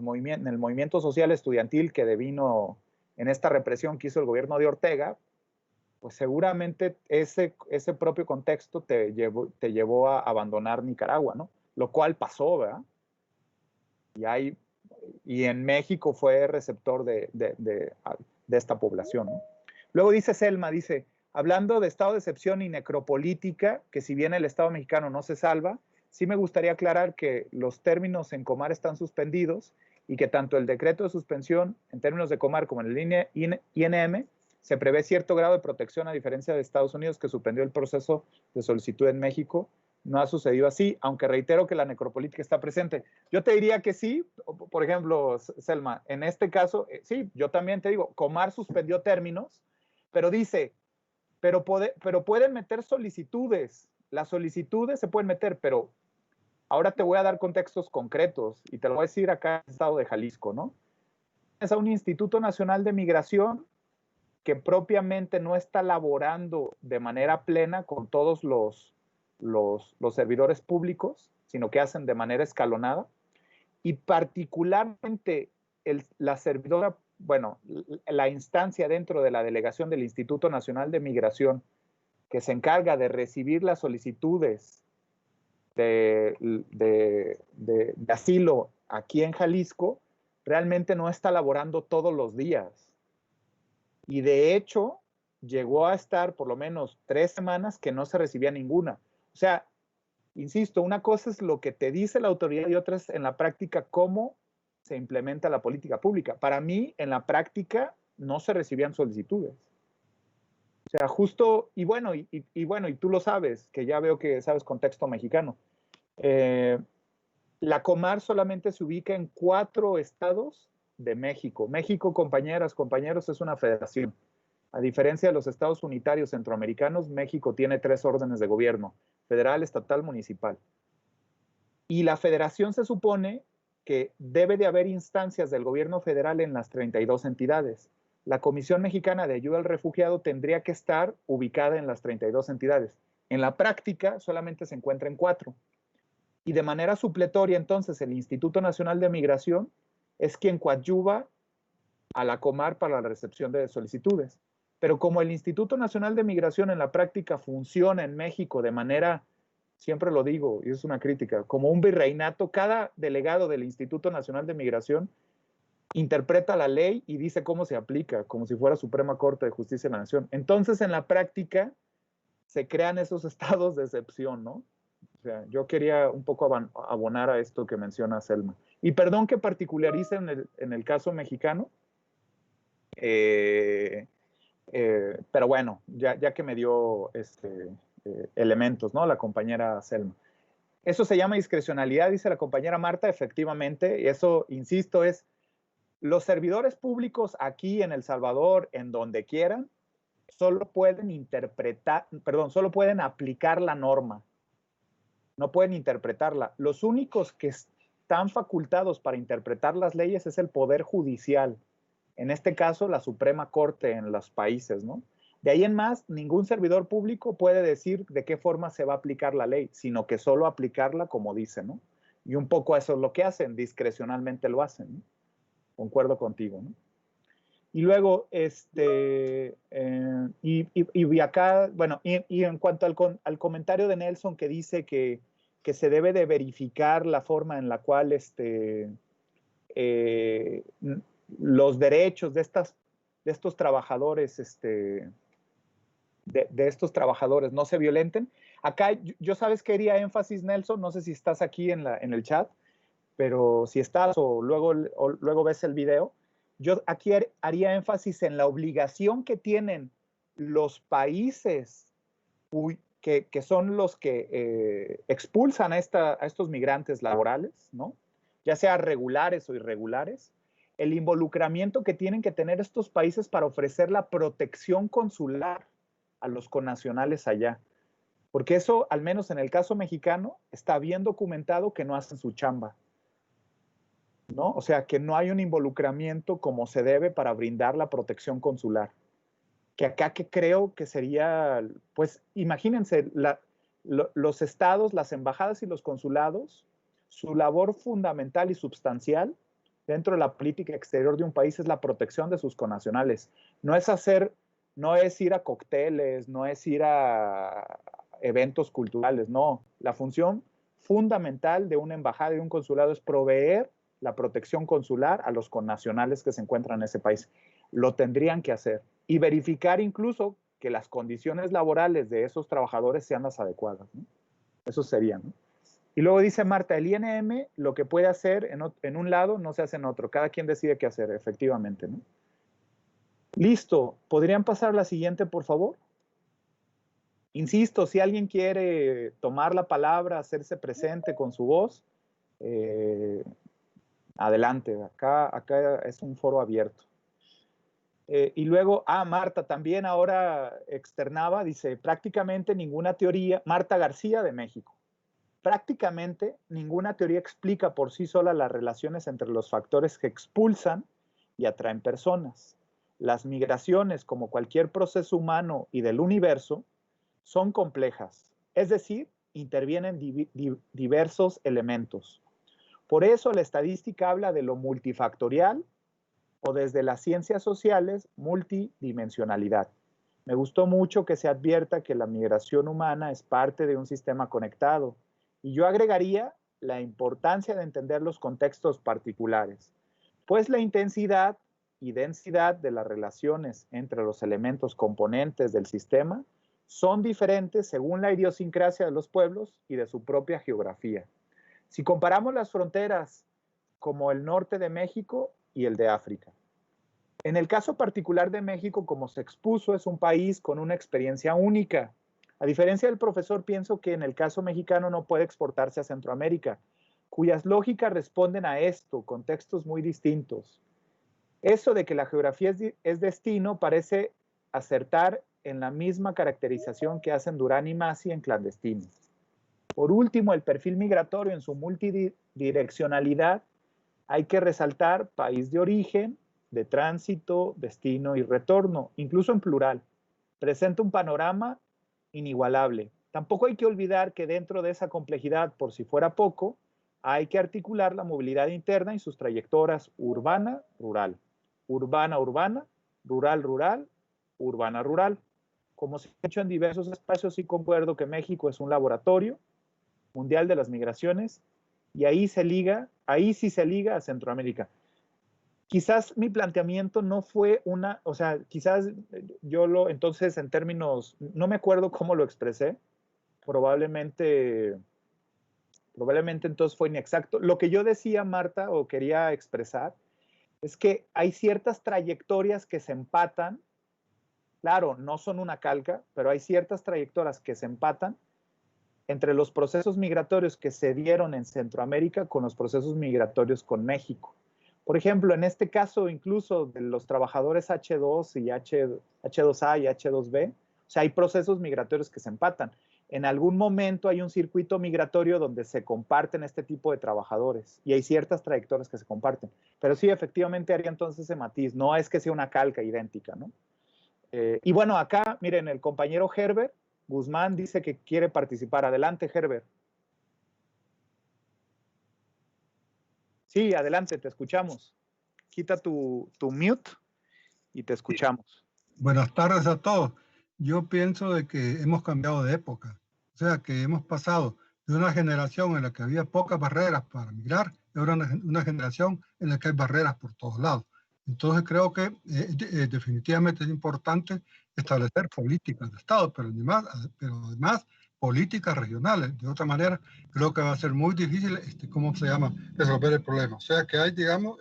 el movimiento social estudiantil que devino en esta represión que hizo el gobierno de Ortega, pues seguramente ese propio contexto te llevó a abandonar Nicaragua, ¿no? Lo cual pasó, ¿verdad? Y en México fue receptor de esta población, ¿no? Luego dice Selma, hablando de estado de excepción y necropolítica, que si bien el Estado mexicano no se salva, sí me gustaría aclarar que los términos en Comar están suspendidos y que tanto el decreto de suspensión en términos de Comar como en el INM se prevé cierto grado de protección a diferencia de Estados Unidos que suspendió el proceso de solicitud en México. No ha sucedido así, aunque reitero que la necropolítica está presente. Yo te diría que sí, por ejemplo, Selma, en este caso, sí, yo también te digo, Comar suspendió términos, pero dice, pero pueden meter solicitudes, las solicitudes se pueden meter, pero Ahora te voy a dar contextos concretos y te lo voy a decir acá en el estado de Jalisco, ¿no? Es a un Instituto Nacional de Migración que propiamente no está laborando de manera plena con todos los servidores públicos, sino que hacen de manera escalonada. Y particularmente la servidora, bueno, la instancia dentro de la delegación del Instituto Nacional de Migración que se encarga de recibir las solicitudes de asilo aquí en Jalisco, realmente no está laborando todos los días. Y de hecho, llegó a estar por lo menos 3 semanas que no se recibía ninguna. O sea, insisto, una cosa es lo que te dice la autoridad y otra es en la práctica cómo se implementa la política pública. Para mí, en la práctica, no se recibían solicitudes. O sea, justo, y bueno, y tú lo sabes, que ya veo que sabes contexto mexicano. La Comar solamente se ubica en 4 estados de México. México, compañeras, compañeros, es una federación. A diferencia de los estados unitarios centroamericanos, México tiene 3 órdenes de gobierno: federal, estatal, municipal. Y la federación se supone que debe de haber instancias del gobierno federal en las 32 entidades. La Comisión Mexicana de Ayuda al Refugiado tendría que estar ubicada en las 32 entidades. En la práctica solamente se encuentra en 4. Y de manera supletoria, entonces, el Instituto Nacional de Migración es quien coadyuva a la Comar para la recepción de solicitudes. Pero como el Instituto Nacional de Migración en la práctica funciona en México de manera, siempre lo digo, y es una crítica, como un virreinato, cada delegado del Instituto Nacional de Migración interpreta la ley y dice cómo se aplica, como si fuera Suprema Corte de Justicia de la Nación. Entonces, en la práctica, se crean esos estados de excepción, ¿no? O sea, yo quería un poco abonar a esto que menciona Selma. Y perdón que particularice en el caso mexicano, pero bueno, ya que me dio elementos, ¿no? La compañera Selma. Eso se llama discrecionalidad, dice la compañera Marta, efectivamente, y eso, insisto, es los servidores públicos aquí en El Salvador, en donde quieran, solo pueden solo pueden aplicar la norma, no pueden interpretarla. Los únicos que están facultados para interpretar las leyes es el Poder Judicial, en este caso la Suprema Corte en los países, ¿no? De ahí en más, ningún servidor público puede decir de qué forma se va a aplicar la ley, sino que solo aplicarla como dice, ¿no? Y un poco eso es lo que hacen, discrecionalmente lo hacen, ¿no? Concuerdo contigo, ¿no? Y luego, y acá, bueno, y en cuanto al comentario de Nelson que dice que se debe de verificar la forma en la cual los derechos de estos trabajadores, de estos trabajadores no se violenten. Acá yo sabes que haría énfasis, Nelson, no sé si estás aquí en el chat, pero si estás o luego ves el video, yo aquí haría énfasis en la obligación que tienen los países que son los que expulsan a estos migrantes laborales, ¿no? Ya sea regulares o irregulares, el involucramiento que tienen que tener estos países para ofrecer la protección consular a los connacionales allá. Porque eso, al menos en el caso mexicano, está bien documentado que no hacen su chamba, ¿no? O sea, que no hay un involucramiento como se debe para brindar la protección consular. Que acá que creo que sería, pues imagínense, los estados, las embajadas y los consulados, su labor fundamental y sustancial dentro de la política exterior de un país es la protección de sus connacionales. No es ir a cócteles, no es ir a eventos culturales, no. La función fundamental de una embajada y un consulado es proveer la protección consular a los connacionales que se encuentran en ese país. Lo tendrían que hacer y verificar incluso que las condiciones laborales de esos trabajadores sean las adecuadas, ¿no? Eso sería, ¿no? Y luego dice Marta, el INM lo que puede hacer en un lado no se hace en otro. Cada quien decide qué hacer, efectivamente, ¿no? Listo. ¿Podrían pasar a la siguiente, por favor? Insisto, si alguien quiere tomar la palabra, hacerse presente con su voz, adelante. Acá es un foro abierto. Y luego, Marta también ahora externaba, dice, prácticamente ninguna teoría, Marta García de México, prácticamente ninguna teoría explica por sí sola las relaciones entre los factores que expulsan y atraen personas. Las migraciones, como cualquier proceso humano y del universo, son complejas, es decir, intervienen diversos elementos. Por eso la estadística habla de lo multifactorial o desde las ciencias sociales, multidimensionalidad. Me gustó mucho que se advierta que la migración humana es parte de un sistema conectado y yo agregaría la importancia de entender los contextos particulares, pues la intensidad y densidad de las relaciones entre los elementos componentes del sistema son diferentes según la idiosincrasia de los pueblos y de su propia geografía. Si comparamos las fronteras como el norte de México y el de África. En el caso particular de México, como se expuso, es un país con una experiencia única. A diferencia del profesor, pienso que en el caso mexicano no puede exportarse a Centroamérica, cuyas lógicas responden a esto, contextos muy distintos. Eso de que la geografía es destino parece acertar en la misma caracterización que hacen Durán y Massey en Clandestino. Por último, el perfil migratorio en su multidireccionalidad, hay que resaltar país de origen, de tránsito, destino y retorno, incluso en plural. Presenta un panorama inigualable. Tampoco hay que olvidar que dentro de esa complejidad, por si fuera poco, hay que articular la movilidad interna y sus trayectorias urbana-rural, urbana-urbana, rural-rural, urbana-rural. Como se ha hecho en diversos espacios, sí concuerdo que México es un laboratorio mundial de las migraciones y ahí sí se liga a Centroamérica. Quizás mi planteamiento no fue o sea, quizás entonces en términos, no me acuerdo cómo lo expresé, probablemente entonces fue inexacto. Lo que yo decía, Marta, o quería expresar, es que hay ciertas trayectorias que se empatan, claro, no son una calca, pero hay ciertas trayectorias que se empatan entre los procesos migratorios que se dieron en Centroamérica con los procesos migratorios con México. Por ejemplo, en este caso incluso de los trabajadores H2 y H2A y H2B, o sea, hay procesos migratorios que se empatan. En algún momento hay un circuito migratorio donde se comparten este tipo de trabajadores y hay ciertas trayectorias que se comparten. Pero sí, efectivamente haría entonces ese matiz, no es que sea una calca idéntica, ¿no? Y bueno, acá, miren, el compañero Herbert Guzmán dice que quiere participar. Adelante, Herbert. Sí, adelante, te escuchamos. Quita tu mute y te escuchamos. Buenas tardes a todos. Yo pienso de que hemos cambiado de época. O sea, que hemos pasado de una generación en la que había pocas barreras para migrar y ahora una generación en la que hay barreras por todos lados. Entonces creo que definitivamente es importante establecer políticas de Estado, pero además políticas regionales. De otra manera, creo que va a ser muy difícil, resolver el problema. O sea que hay, digamos,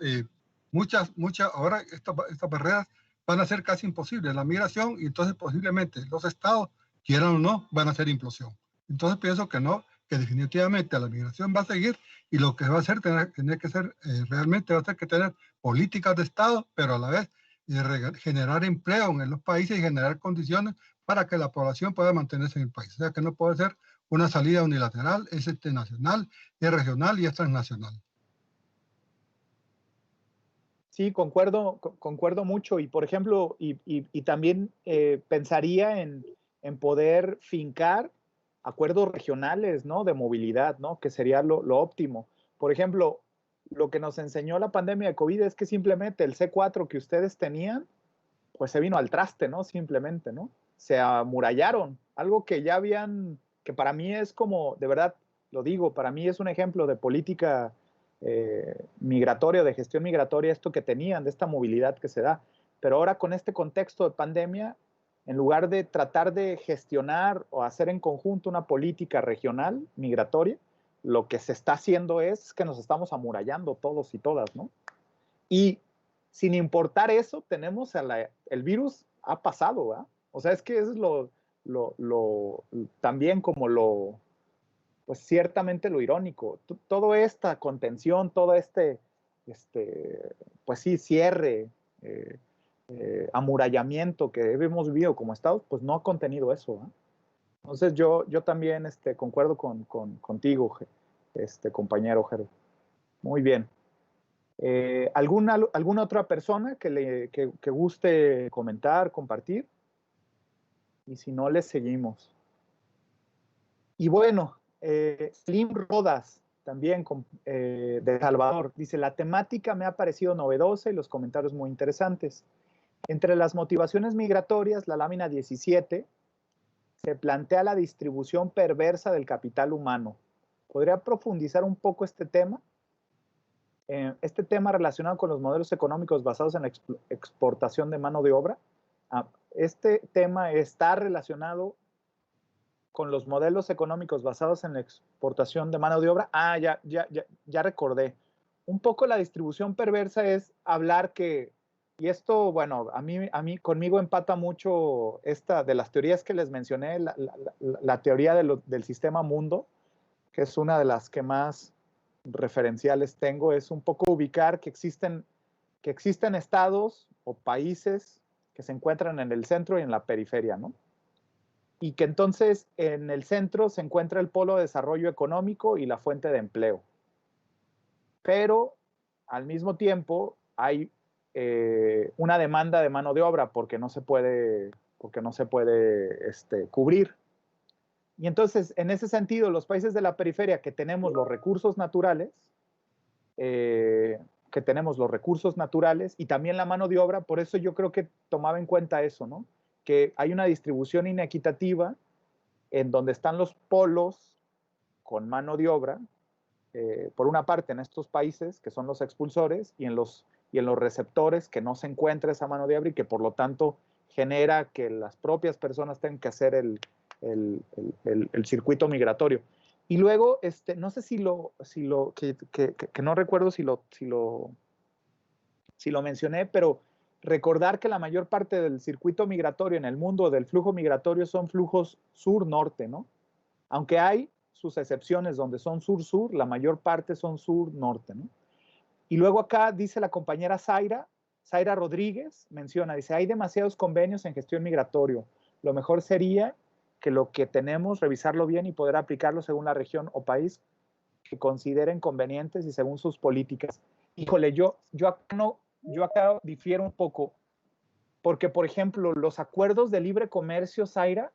muchas, ahora estas barreras van a ser casi imposibles, la migración, y entonces posiblemente los estados, quieran o no, van a hacer implosión. Entonces pienso que no, que definitivamente la migración va a seguir y lo que va a hacer tener que ser realmente va a tener que tener políticas de estado, pero a la vez generar empleo en los países y generar condiciones para que la población pueda mantenerse en el país. O sea que no puede ser una salida unilateral, es nacional, es regional y es transnacional. Sí, concuerdo mucho y por ejemplo, y también pensaría en poder fincar acuerdos regionales, ¿no? De movilidad, ¿no? Que sería lo óptimo. Por ejemplo, lo que nos enseñó la pandemia de COVID es que simplemente el C4 que ustedes tenían, pues se vino al traste, ¿no? Simplemente, ¿no? Se amurallaron, algo que ya habían, que para mí es como, de verdad, lo digo, para mí es un ejemplo de política migratoria, de gestión migratoria, esto que tenían, de esta movilidad que se da. Pero ahora con este contexto de pandemia, en lugar de tratar de gestionar o hacer en conjunto una política regional migratoria, lo que se está haciendo es que nos estamos amurallando todos y todas, ¿no? Y sin importar eso, tenemos el virus ha pasado, ¿verdad? O sea, es que eso es también como pues ciertamente lo irónico. Toda esta contención, todo pues sí, cierre, amurallamiento que hemos vivido como Estados, pues no ha contenido eso, ¿eh? Entonces yo también concuerdo contigo, compañero Gerardo. Muy bien. ¿Alguna otra persona que guste comentar, compartir? Y si no, les seguimos. Y bueno, Slim Rodas, también de Salvador, dice, la temática me ha parecido novedosa y los comentarios muy interesantes. Entre las motivaciones migratorias, la lámina 17, se plantea la distribución perversa del capital humano. ¿Podría profundizar un poco este tema? Este tema relacionado con los modelos económicos basados en la exportación de mano de obra. Este tema está relacionado con los modelos económicos basados en la exportación de mano de obra. Ya recordé. Un poco la distribución perversa es hablar que, y esto, bueno, conmigo empata mucho esta de las teorías que les mencioné, la teoría del sistema mundo, que es una de las que más referenciales tengo, es un poco ubicar que existen estados o países que se encuentran en el centro y en la periferia, ¿no? Y que entonces en el centro se encuentra el polo de desarrollo económico y la fuente de empleo. Pero al mismo tiempo hay una demanda de mano de obra porque no se puede cubrir. Y entonces, en ese sentido, los países de la periferia que tenemos los recursos naturales, y también la mano de obra, por eso yo creo que tomaba en cuenta eso, ¿no? Que hay una distribución inequitativa en donde están los polos con mano de obra, por una parte en estos países que son los expulsores y en los receptores que no se encuentra esa mano de obra y que por lo tanto genera que las propias personas tengan que hacer el circuito migratorio. Y luego, no sé que no recuerdo si lo mencioné, pero recordar que la mayor parte del circuito migratorio en el mundo, del flujo migratorio, son flujos sur-norte, ¿no? Aunque hay sus excepciones donde son sur-sur, la mayor parte son sur-norte, ¿no? Y luego acá dice la compañera Zaira Rodríguez, dice, hay demasiados convenios en gestión migratoria. Lo mejor sería que lo que tenemos, revisarlo bien y poder aplicarlo según la región o país que consideren convenientes y según sus políticas. Híjole, yo acá difiero un poco, porque, por ejemplo, los acuerdos de libre comercio, Zaira,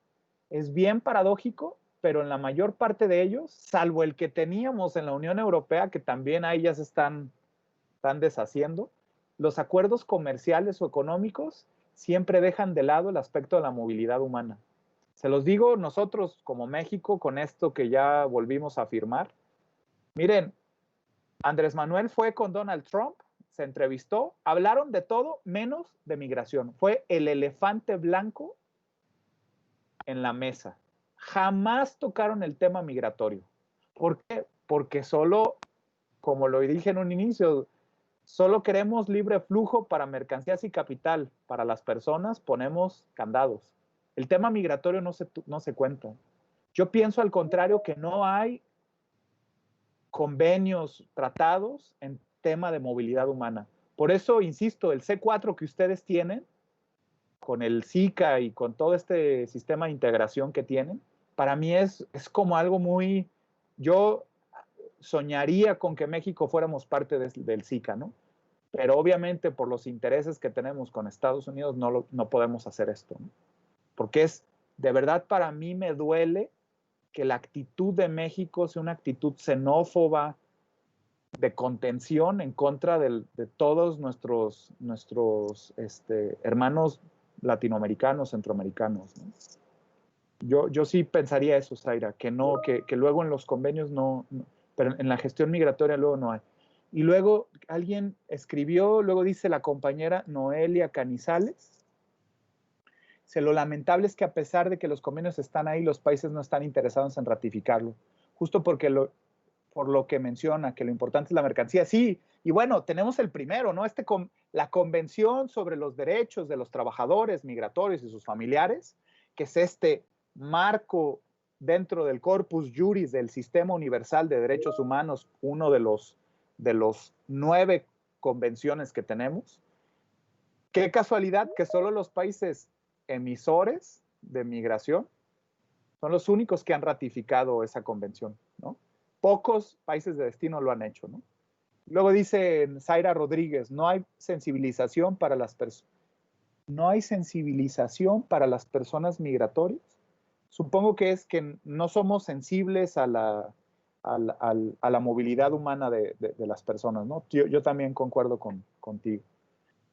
es bien paradójico, pero en la mayor parte de ellos, salvo el que teníamos en la Unión Europea, que también ahí ya se están deshaciendo, los acuerdos comerciales o económicos siempre dejan de lado el aspecto de la movilidad humana. Se los digo nosotros como México con esto que ya volvimos a firmar. Miren, Andrés Manuel fue con Donald Trump, se entrevistó, hablaron de todo menos de migración. Fue el elefante blanco en la mesa. Jamás tocaron el tema migratorio. ¿Por qué? Porque solo, como lo dije en un inicio, solo queremos libre flujo para mercancías y capital. Para las personas ponemos candados. El tema migratorio no se cuenta. Yo pienso al contrario que no hay convenios, tratados en tema de movilidad humana. Por eso, insisto, el C4 que ustedes tienen, con el SICA y con todo este sistema de integración que tienen, para mí es como algo muy... Yo soñaría con que México fuéramos parte del SICA, ¿no? Pero obviamente por los intereses que tenemos con Estados Unidos no podemos hacer esto, ¿no? Porque de verdad para mí me duele que la actitud de México sea una actitud xenófoba, de contención en contra de todos nuestros hermanos latinoamericanos, centroamericanos, ¿no? Yo sí pensaría eso, Zaira, que luego en los convenios pero en la gestión migratoria luego no hay. Y luego alguien escribió, luego dice la compañera Noelia Canizales, lo lamentable es que a pesar de que los convenios están ahí, los países no están interesados en ratificarlo, justo por lo que menciona, que lo importante es la mercancía. Sí, y bueno, tenemos el primero, ¿no? La Convención sobre los Derechos de los Trabajadores Migratorios y sus Familiares, que es este marco dentro del Corpus Juris del Sistema Universal de Derechos Humanos, uno de los 9 convenciones que tenemos. Qué casualidad que solo los países emisores de migración Son los únicos que han ratificado esa convención, ¿no? Pocos países de destino lo han hecho, ¿no? Luego dice Zaira Rodríguez, no hay sensibilización para las personas. ¿No hay sensibilización para las personas migratorias? Supongo que es que no somos sensibles a la movilidad humana de las personas, ¿no? Yo también concuerdo contigo.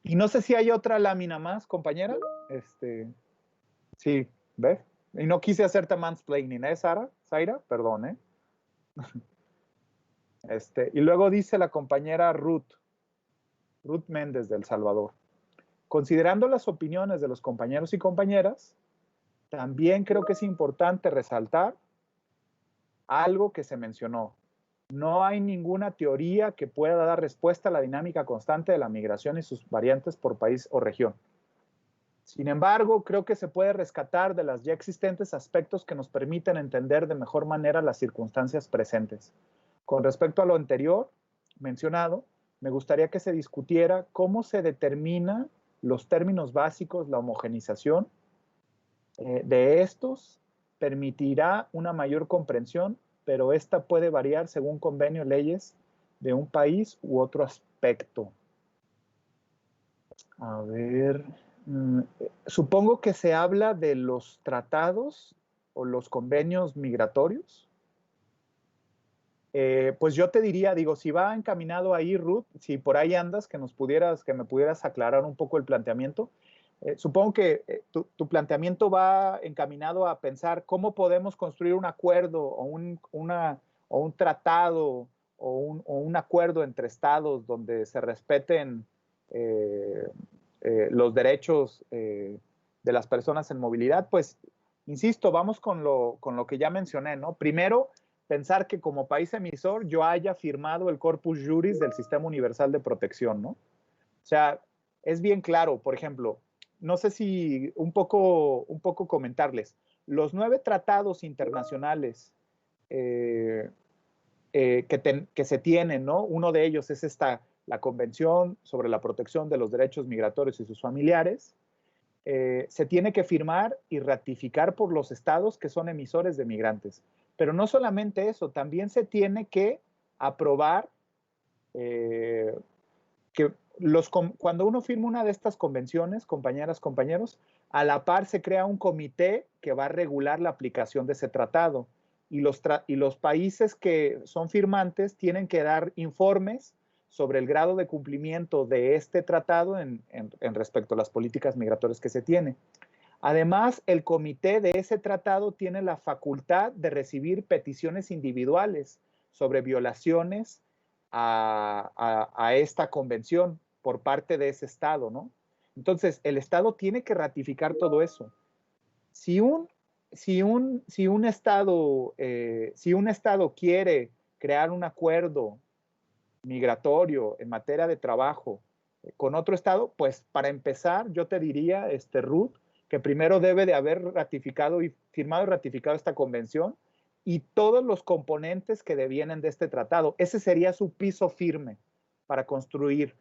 Y no sé si hay otra lámina más, compañera. Sí, ¿ves? Y no quise hacerte mansplaining, ¿eh, Zaira? Perdón, ¿eh? Y luego dice la compañera Ruth Méndez de El Salvador. Considerando las opiniones de los compañeros y compañeras, también creo que es importante resaltar algo que se mencionó. No hay ninguna teoría que pueda dar respuesta a la dinámica constante de la migración y sus variantes por país o región. Sin embargo, creo que se puede rescatar de las ya existentes aspectos que nos permiten entender de mejor manera las circunstancias presentes. Con respecto a lo anterior mencionado, me gustaría que se discutiera cómo se determina los términos básicos, la homogenización de estos permitirá una mayor comprensión, pero esta puede variar según convenio, leyes de un país u otro aspecto. A ver, supongo que se habla de los tratados o los convenios migratorios. Pues yo te diría, digo, si va encaminado ahí, Ruth, si por ahí andas, que me pudieras aclarar un poco el planteamiento. Supongo que tu planteamiento va encaminado a pensar cómo podemos construir un acuerdo o un tratado o un acuerdo entre estados donde se respeten los derechos de las personas en movilidad. Pues, insisto, vamos con lo que ya mencioné, ¿no? Primero, pensar que como país emisor yo haya firmado el corpus juris del Sistema Universal de Protección, ¿no? O sea, es bien claro, por ejemplo, no sé si un poco comentarles, los 9 tratados internacionales que se tienen, ¿no? Uno de ellos es la Convención sobre la Protección de los Derechos Migratorios y sus Familiares, se tiene que firmar y ratificar por los estados que son emisores de migrantes. Pero no solamente eso, también se tiene que aprobar cuando uno firma una de estas convenciones, compañeras, compañeros, a la par se crea un comité que va a regular la aplicación de ese tratado. Y los países que son firmantes tienen que dar informes sobre el grado de cumplimiento de este tratado en respecto a las políticas migratorias que se tiene. Además, el comité de ese tratado tiene la facultad de recibir peticiones individuales sobre violaciones a esta convención por parte de ese estado, ¿no? Entonces, el estado tiene que ratificar todo eso. Si un estado quiere crear un acuerdo migratorio en materia de trabajo con otro estado, pues para empezar, yo te diría, Ruth, que primero debe de haber ratificado y firmado y ratificado esta convención y todos los componentes que devienen de este tratado. Ese sería su piso firme para construir,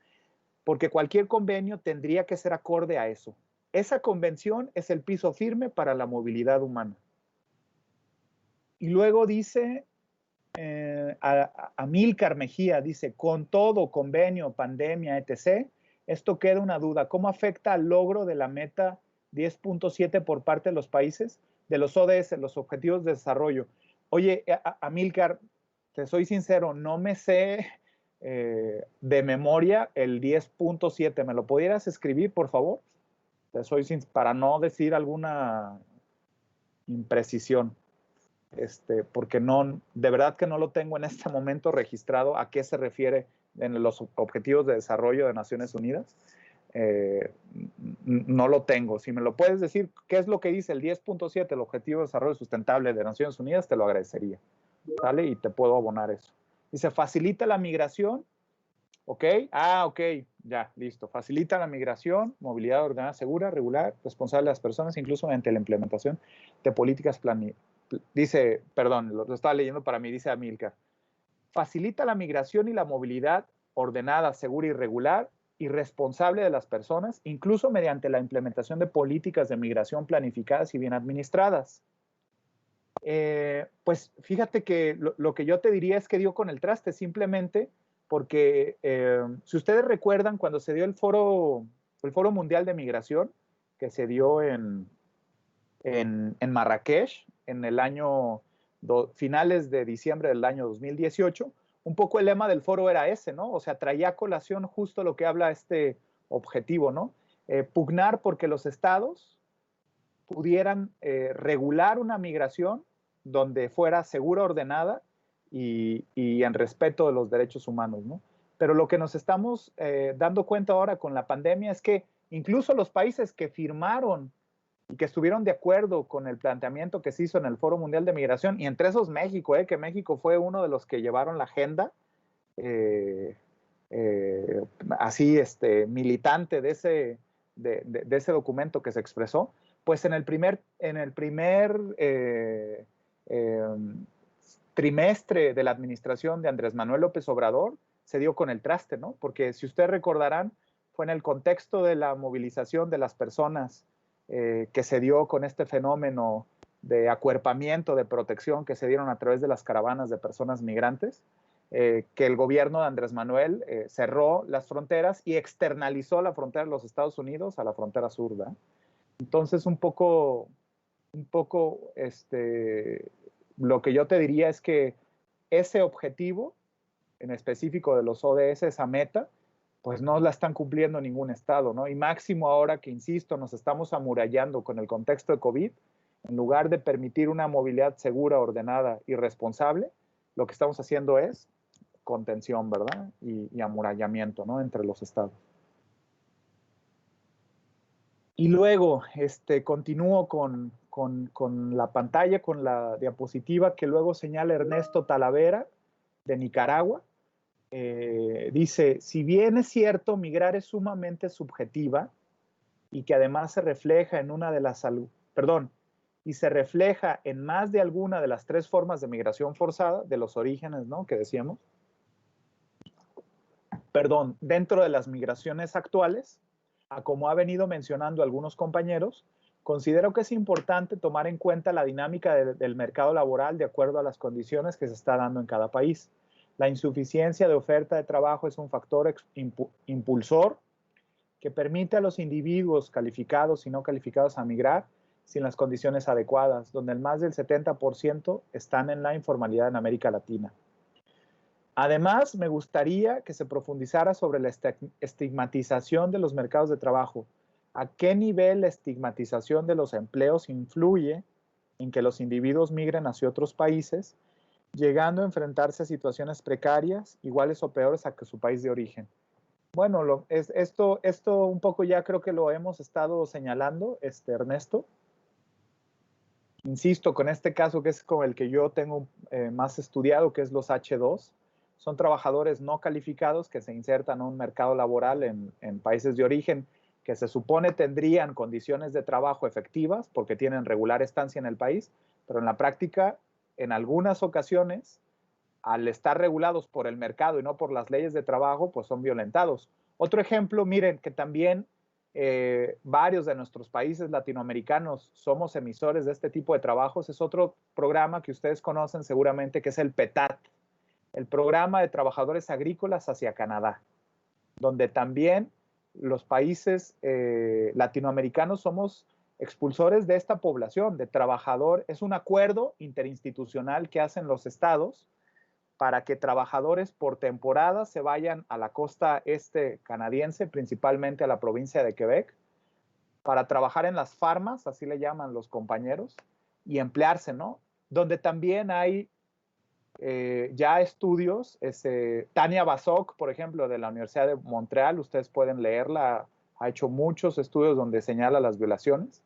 porque cualquier convenio tendría que ser acorde a eso. Esa convención es el piso firme para la movilidad humana. Y luego dice Amílcar Mejía, dice, con todo convenio, pandemia, etc., esto queda una duda. ¿Cómo afecta al logro de la meta 10.7 por parte de los países, de los ODS, los Objetivos de Desarrollo? Oye, Amílcar, te soy sincero, no me sé de memoria el 10.7. ¿Me lo pudieras escribir, por favor? Te soy sincero, para no decir alguna imprecisión. Porque de verdad que no lo tengo en este momento registrado a qué se refiere en los Objetivos de Desarrollo de Naciones Unidas. No lo tengo. Si me lo puedes decir, ¿qué es lo que dice el 10.7, el Objetivo de Desarrollo Sustentable de Naciones Unidas? Te lo agradecería, ¿sale? Y te puedo abonar eso. Dice, facilita la migración, ¿ok? Ok, ya, listo. Facilita la migración, movilidad ordenada, segura, regular, responsable de las personas, incluso mediante la implementación de políticas dice, perdón, lo estaba leyendo para mí, dice Amílcar, facilita la migración y la movilidad ordenada, segura y regular y responsable de las personas, incluso mediante la implementación de políticas de migración planificadas y bien administradas. Pues fíjate que lo que yo te diría es que dio con el traste, simplemente porque si ustedes recuerdan cuando se dio el Foro Mundial de Migración, que se dio en Marrakech en el año, finales de diciembre del año 2018, un poco el lema del foro era ese, ¿no? O sea, traía a colación justo lo que habla este objetivo, ¿no? Pugnar porque los estados pudieran regular una migración donde fuera segura, ordenada y en respeto de los derechos humanos, ¿no? Pero lo que nos estamos dando cuenta ahora con la pandemia es que incluso los países que firmaron y que estuvieron de acuerdo con el planteamiento que se hizo en el Foro Mundial de Migración, y entre esos México, que México fue uno de los que llevaron la agenda así militante de ese documento que se expresó, pues en el primer trimestre de la administración de Andrés Manuel López Obrador se dio con el traste, ¿no? Porque si ustedes recordarán, fue en el contexto de la movilización de las personas que se dio con este fenómeno de acuerpamiento, de protección que se dieron a través de las caravanas de personas migrantes, que el gobierno de Andrés Manuel cerró las fronteras y externalizó la frontera de los Estados Unidos a la frontera sur, ¿verdad? Entonces, un poco lo que yo te diría es que ese objetivo, en específico de los ODS, esa meta, pues no la están cumpliendo ningún estado, ¿no? Y máximo ahora que, insisto, nos estamos amurallando con el contexto de COVID, en lugar de permitir una movilidad segura, ordenada y responsable, lo que estamos haciendo es contención, ¿verdad? Y amurallamiento, ¿no? Entre los estados. Y luego, continúo con la pantalla, con la diapositiva que luego señala Ernesto Talavera, de Nicaragua. Dice, si bien es cierto, migrar es sumamente subjetiva y que además se refleja en y se refleja en más de alguna de las 3 formas de migración forzada, de los orígenes, ¿no? Que decíamos. Dentro de las migraciones actuales, como ha venido mencionando algunos compañeros, considero que es importante tomar en cuenta la dinámica del mercado laboral de acuerdo a las condiciones que se está dando en cada país. La insuficiencia de oferta de trabajo es un factor impulsor que permite a los individuos calificados y no calificados a migrar sin las condiciones adecuadas, donde el más del 70% están en la informalidad en América Latina. Además, me gustaría que se profundizara sobre la estigmatización de los mercados de trabajo. ¿A qué nivel la estigmatización de los empleos influye en que los individuos migren hacia otros países, llegando a enfrentarse a situaciones precarias, iguales o peores a que su país de origen? Bueno, esto un poco ya creo que lo hemos estado señalando, Ernesto. Insisto, con este caso que es con el que yo tengo más estudiado, que es los H2, son trabajadores no calificados que se insertan a un mercado laboral en países de origen que se supone tendrían condiciones de trabajo efectivas porque tienen regular estancia en el país, pero en la práctica, en algunas ocasiones, al estar regulados por el mercado y no por las leyes de trabajo, pues son violentados. Otro ejemplo, miren, que también varios de nuestros países latinoamericanos somos emisores de este tipo de trabajos, es otro programa que ustedes conocen seguramente, que es el PETAT, el Programa de Trabajadores Agrícolas hacia Canadá, donde también los países latinoamericanos somos expulsores de esta población, de trabajador. Es un acuerdo interinstitucional que hacen los estados para que trabajadores por temporada se vayan a la costa este canadiense, principalmente a la provincia de Quebec, para trabajar en las farmas, así le llaman los compañeros, y emplearse, ¿no? Donde también hay ya estudios, Tania Basok, por ejemplo, de la Universidad de Montreal, ustedes pueden leerla, ha hecho muchos estudios donde señala las violaciones.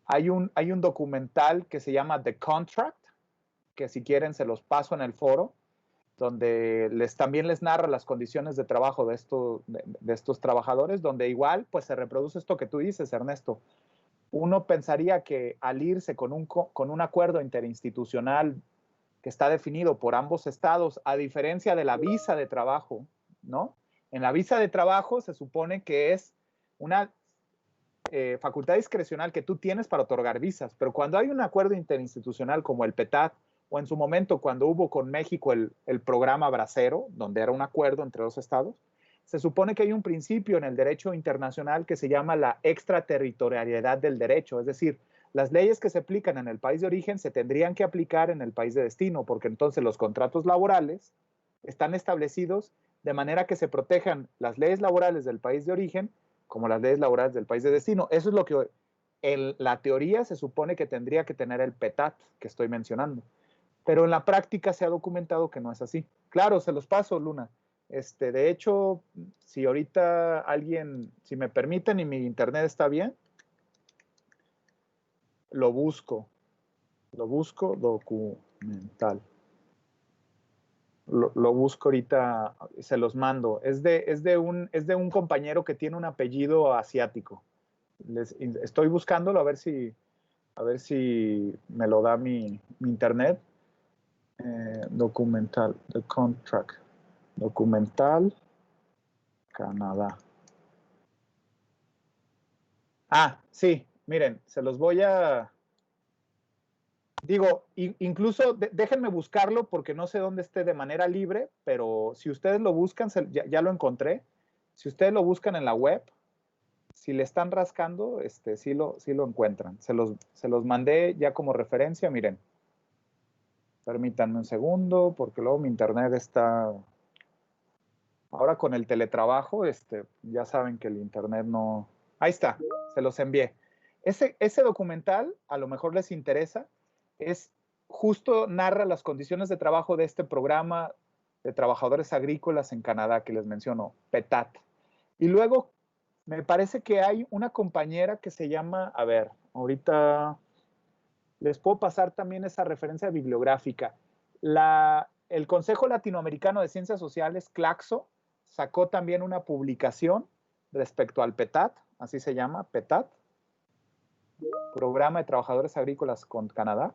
Hay un documental que se llama The Contract, que si quieren se los paso en el foro, donde también les narra las condiciones de trabajo de estos trabajadores, donde igual pues se reproduce esto que tú dices, Ernesto. Uno pensaría que al irse con un acuerdo interinstitucional que está definido por ambos estados, a diferencia de la visa de trabajo, ¿no? En la visa de trabajo se supone que es facultad discrecional que tú tienes para otorgar visas, pero cuando hay un acuerdo interinstitucional como el PETAT, o en su momento cuando hubo con México el programa Bracero, donde era un acuerdo entre los estados, se supone que hay un principio en el derecho internacional que se llama la extraterritorialidad del derecho, es decir, las leyes que se aplican en el país de origen se tendrían que aplicar en el país de destino, porque entonces los contratos laborales están establecidos de manera que se protejan las leyes laborales del país de origen como las leyes laborales del país de destino. Eso es lo que en la teoría se supone que tendría que tener el PETAT que estoy mencionando. Pero en la práctica se ha documentado que no es así. Claro, se los paso, Luna. De hecho, si ahorita alguien, si me permiten y mi internet está bien, lo busco documental. Lo busco ahorita, se los mando. Es de un compañero que tiene un apellido asiático. Estoy buscándolo a ver si me lo da mi internet. Documental, The Contract. Documental, Canadá. Ah, sí, miren, se los voy a... Digo, incluso déjenme buscarlo porque no sé dónde esté de manera libre, pero si ustedes lo buscan, ya lo encontré. Si ustedes lo buscan en la web, si le están rascando, sí lo encuentran. Se los mandé ya como referencia, miren. Permítanme un segundo, porque luego mi internet está... Ahora con el teletrabajo, ya saben que el internet no... Ahí está, se los envié. Ese documental, a lo mejor les interesa, justo narra las condiciones de trabajo de este programa de trabajadores agrícolas en Canadá que les menciono, PETAT. Y luego me parece que hay una compañera que se llama, a ver, ahorita les puedo pasar también esa referencia bibliográfica. El Consejo Latinoamericano de Ciencias Sociales, CLACSO, sacó también una publicación respecto al PETAT, así se llama, PETAT, Programa de Trabajadores Agrícolas con Canadá.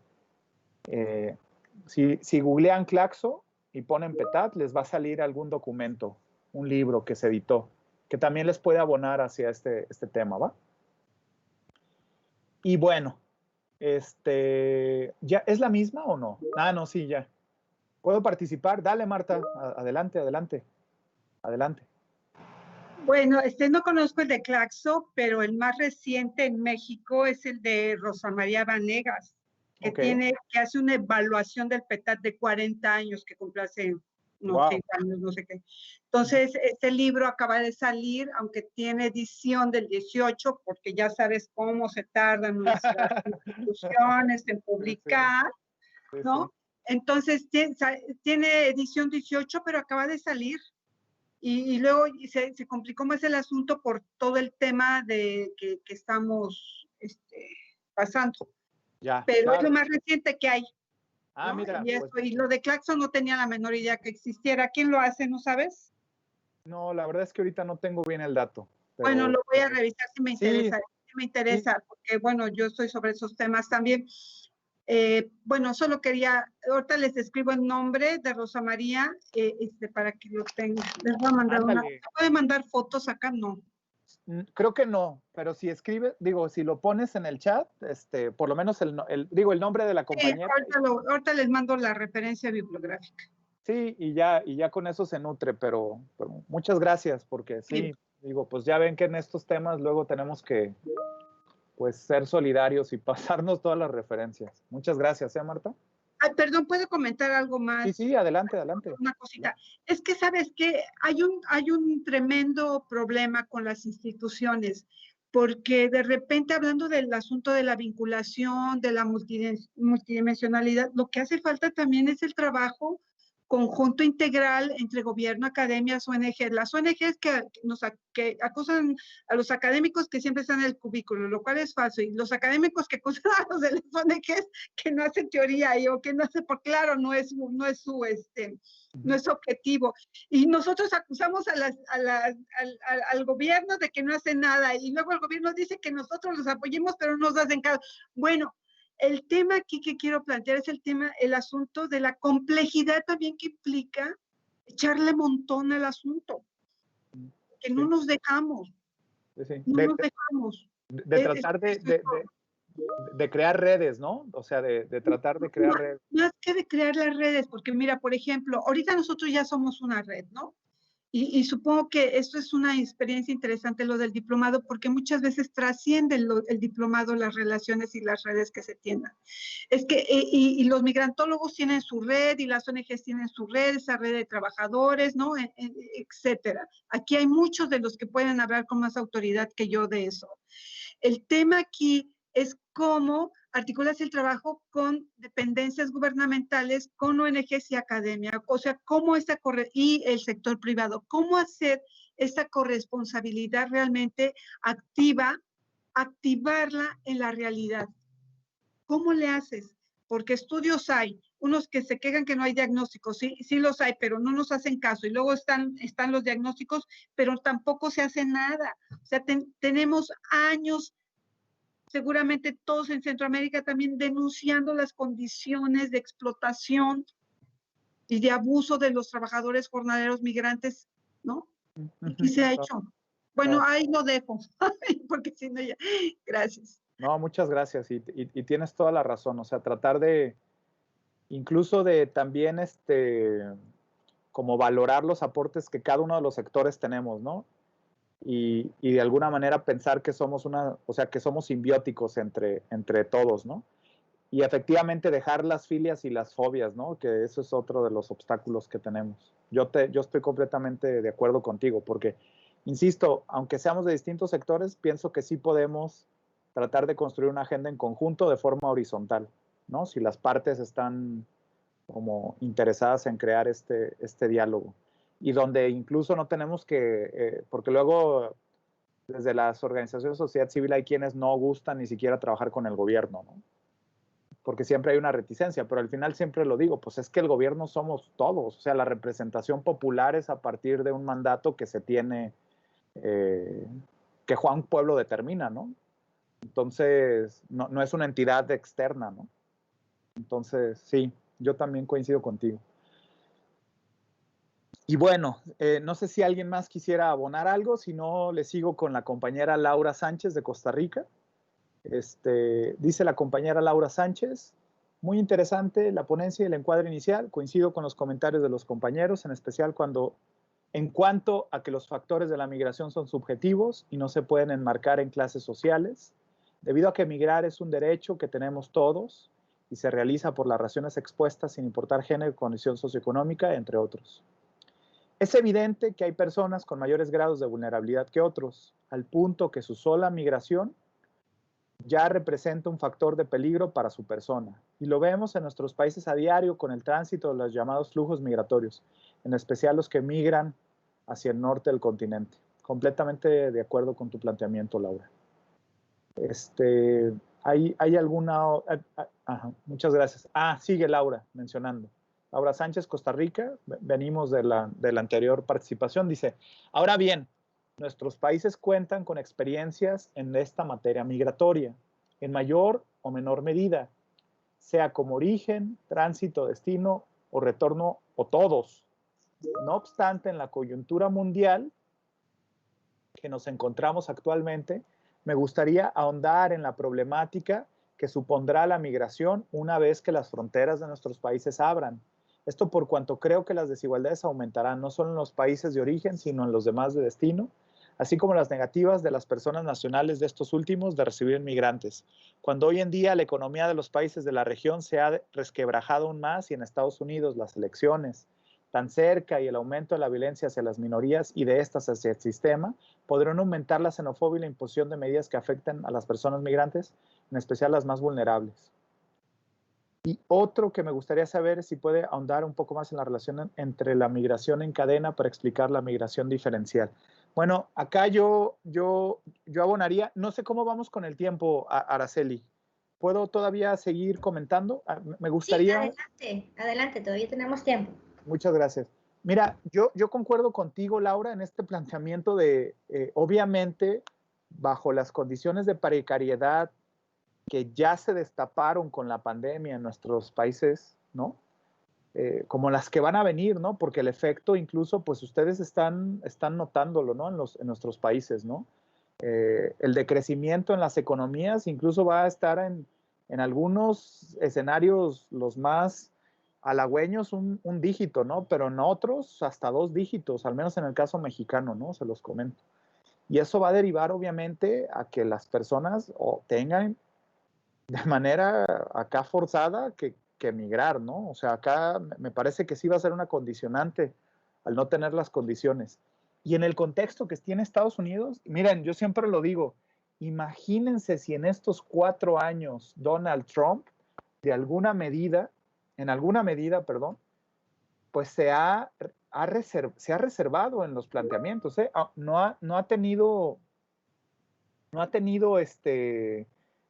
Si googlean CLACSO y ponen PETAT, les va a salir algún documento, un libro que se editó, que también les puede abonar hacia este tema, ¿va? Y bueno, ¿ya es la misma o no? Ah, no, sí, ya. ¿Puedo participar? Dale, Marta, adelante. Bueno, no conozco el de Claxo, pero el más reciente en México es el de Rosa María Vanegas, que que hace una evaluación del PETAT de 40 años, que cumple hace unos 6 años, no sé qué. Entonces, este libro acaba de salir, aunque tiene edición del 18, porque ya sabes cómo se tardan nuestras instituciones en publicar, ¿no? Entonces, tiene edición 18, pero acaba de salir. Y luego se complicó más el asunto por todo el tema que estamos pasando. Ya, pero claro. es lo más reciente que hay. Ah, ¿no? mira. Y lo de Claxon no tenía la menor idea que existiera. ¿Quién lo hace, no sabes? No, la verdad es que ahorita no tengo bien el dato. Pero... Bueno, lo voy a revisar si me interesa. Sí. Si me interesa, porque bueno, yo estoy sobre esos temas también. Bueno, solo quería, ahorita les escribo el nombre de Rosa María, para que lo tengan. Les voy a mandar ¿Se puede mandar fotos acá? No. Creo que no, pero si escribe, si lo pones en el chat, por lo menos el nombre de la compañera. Ahorita les mando la referencia bibliográfica. Sí, y ya con eso se nutre, pero muchas gracias, porque sí, pues ya ven que en estos temas luego tenemos que ser solidarios y pasarnos todas las referencias. Muchas gracias, Marta. Ay, perdón, ¿puedo comentar algo más? Sí, adelante. Una cosita. Es que, ¿sabes qué? Hay un tremendo problema con las instituciones, porque de repente, hablando del asunto de la vinculación, de la multidimensionalidad, lo que hace falta también es el trabajo conjunto integral entre gobierno, academias, ONG. Las ONGs que acusan a los académicos que siempre están en el cubículo, lo cual es falso, y los académicos que acusan a los de las ONGs que no hacen teoría o que no hacen, porque claro, no es su objetivo. Y nosotros acusamos al gobierno de que no hace nada, y luego el gobierno dice que nosotros los apoyemos, pero no nos hacen caso. Bueno, el tema aquí que quiero plantear es el asunto de la complejidad también que implica echarle montón al asunto. Que no nos dejamos. Sí. No nos dejamos. De tratar de crear redes, ¿no? O sea, de tratar de crear redes. Más que de crear las redes, porque mira, por ejemplo, ahorita nosotros ya somos una red, ¿no? Y supongo que esto es una experiencia interesante lo del diplomado, porque muchas veces trasciende el diplomado las relaciones y las redes que se tienen. Es que, y los migrantólogos tienen su red y las ONGs tienen su red, esa red de trabajadores, ¿no? Etcétera. Aquí hay muchos de los que pueden hablar con más autoridad que yo de eso. El tema aquí es cómo articulas el trabajo con dependencias gubernamentales, con ONGs y academia, o sea, cómo y el sector privado, cómo hacer esta corresponsabilidad realmente activarla en la realidad. ¿Cómo le haces? Porque estudios hay, unos que se quejan que no hay diagnósticos, sí los hay, pero no nos hacen caso, y luego están los diagnósticos, pero tampoco se hace nada. O sea, tenemos años, seguramente todos en Centroamérica también, denunciando las condiciones de explotación y de abuso de los trabajadores jornaleros migrantes, ¿no? ¿Y qué se ha hecho? Bueno, ahí lo dejo, porque si no ya, gracias. No, muchas gracias, y tienes toda la razón, o sea, tratar de, incluso de también, como valorar los aportes que cada uno de los sectores tenemos, ¿no? Y de alguna manera pensar que somos o sea, que somos simbióticos entre todos, ¿no? Y efectivamente dejar las filias y las fobias, ¿no? Que eso es otro de los obstáculos que tenemos. Yo estoy completamente de acuerdo contigo, porque, insisto, aunque seamos de distintos sectores, pienso que sí podemos tratar de construir una agenda en conjunto de forma horizontal, ¿no? Si las partes están como interesadas en crear este diálogo. Y donde incluso no tenemos que, porque luego desde las organizaciones de sociedad civil hay quienes no gustan ni siquiera trabajar con el gobierno, ¿no? Porque siempre hay una reticencia, pero al final siempre lo digo, pues es que el gobierno somos todos, o sea, la representación popular es a partir de un mandato que se tiene, que Juan Pueblo determina, ¿no? Entonces, no es una entidad externa, ¿no? Entonces, sí, yo también coincido contigo. Y bueno, no sé si alguien más quisiera abonar algo, si no, le sigo con la compañera Laura Sánchez de Costa Rica. Dice la compañera Laura Sánchez, muy interesante la ponencia y el encuadre inicial, coincido con los comentarios de los compañeros, en especial en cuanto a que los factores de la migración son subjetivos y no se pueden enmarcar en clases sociales, debido a que migrar es un derecho que tenemos todos y se realiza por las razones expuestas sin importar género, condición socioeconómica, entre otros. Es evidente que hay personas con mayores grados de vulnerabilidad que otros, al punto que su sola migración ya representa un factor de peligro para su persona. Y lo vemos en nuestros países a diario con el tránsito de los llamados flujos migratorios, en especial los que migran hacia el norte del continente. Completamente de acuerdo con tu planteamiento, Laura. ¿Hay alguna? Ajá, muchas gracias. Sigue Laura mencionando. Laura Sánchez, Costa Rica, venimos de la anterior participación, dice, ahora bien, nuestros países cuentan con experiencias en esta materia migratoria, en mayor o menor medida, sea como origen, tránsito, destino o retorno, o todos. No obstante, en la coyuntura mundial que nos encontramos actualmente, me gustaría ahondar en la problemática que supondrá la migración una vez que las fronteras de nuestros países abran. Esto por cuanto creo que las desigualdades aumentarán no solo en los países de origen, sino en los demás de destino, así como las negativas de las personas nacionales de estos últimos de recibir migrantes. Cuando hoy en día la economía de los países de la región se ha resquebrajado aún más y en Estados Unidos las elecciones tan cerca y el aumento de la violencia hacia las minorías y de estas hacia el sistema, podrán aumentar la xenofobia y la imposición de medidas que afecten a las personas migrantes, en especial las más vulnerables. Y otro que me gustaría saber es si puede ahondar un poco más en la relación entre la migración en cadena para explicar la migración diferencial. Bueno, acá yo abonaría, no sé cómo vamos con el tiempo, Araceli. ¿Puedo todavía seguir comentando? Me gustaría... Sí, adelante, todavía tenemos tiempo. Muchas gracias. Mira, yo concuerdo contigo, Laura, en este planteamiento de, obviamente, bajo las condiciones de precariedad que ya se destaparon con la pandemia en nuestros países, ¿no? Como las que van a venir, ¿no? Porque el efecto incluso, pues ustedes están notándolo, ¿no? En nuestros países, ¿no? el decrecimiento en las economías incluso va a estar en algunos escenarios los más halagüeños un dígito, ¿no? Pero en otros hasta 2 dígitos, al menos en el caso mexicano, ¿no? Se los comento. Y eso va a derivar obviamente a que las personas tengan de manera acá forzada que emigrar, ¿no? O sea, acá me parece que sí va a ser una condicionante al no tener las condiciones. Y en el contexto que tiene Estados Unidos, miren, yo siempre lo digo, imagínense si en estos 4 años Donald Trump, en alguna medida, pues se ha reservado en los planteamientos, ¿eh? No ha tenido,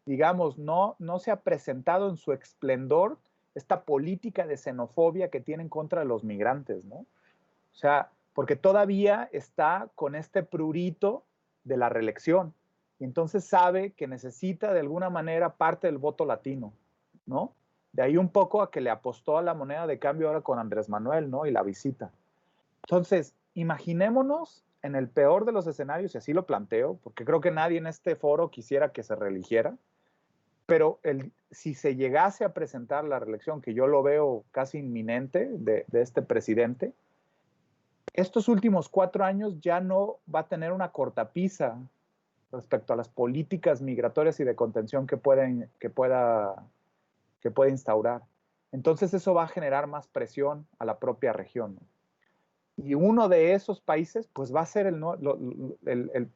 digamos, no se ha presentado en su esplendor esta política de xenofobia que tiene en contra de los migrantes, ¿no? O sea, porque todavía está con este prurito de la reelección y entonces sabe que necesita de alguna manera parte del voto latino, ¿no? De ahí un poco a que le apostó a la moneda de cambio ahora con Andrés Manuel, ¿no? Y la visita. Entonces, imaginémonos en el peor de los escenarios, y así lo planteo, porque creo que nadie en este foro quisiera que se reeligiera, pero si se llegase a presentar la reelección, que yo lo veo casi inminente de este presidente, estos últimos 4 años ya no va a tener una cortapisa respecto a las políticas migratorias y de contención que pueda instaurar. Entonces eso va a generar más presión a la propia región, ¿no? Y uno de esos países, pues va a ser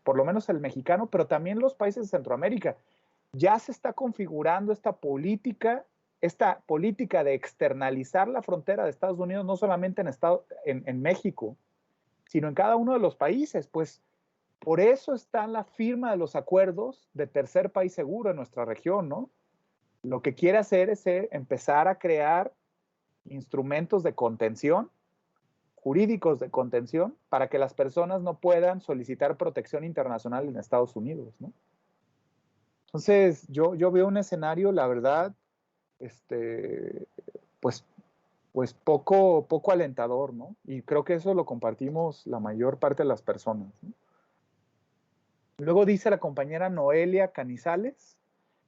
por lo menos el mexicano, pero también los países de Centroamérica. Ya se está configurando esta política de externalizar la frontera de Estados Unidos, no solamente en México, sino en cada uno de los países. Pues por eso está la firma de los acuerdos de tercer país seguro en nuestra región, ¿no? Lo que quiere hacer es empezar a crear instrumentos de contención, jurídicos de contención, para que las personas no puedan solicitar protección internacional en Estados Unidos, ¿no? Entonces, yo veo un escenario, la verdad, pues poco alentador, ¿no? Y creo que eso lo compartimos la mayor parte de las personas, ¿no? Luego dice la compañera Noelia Canizales,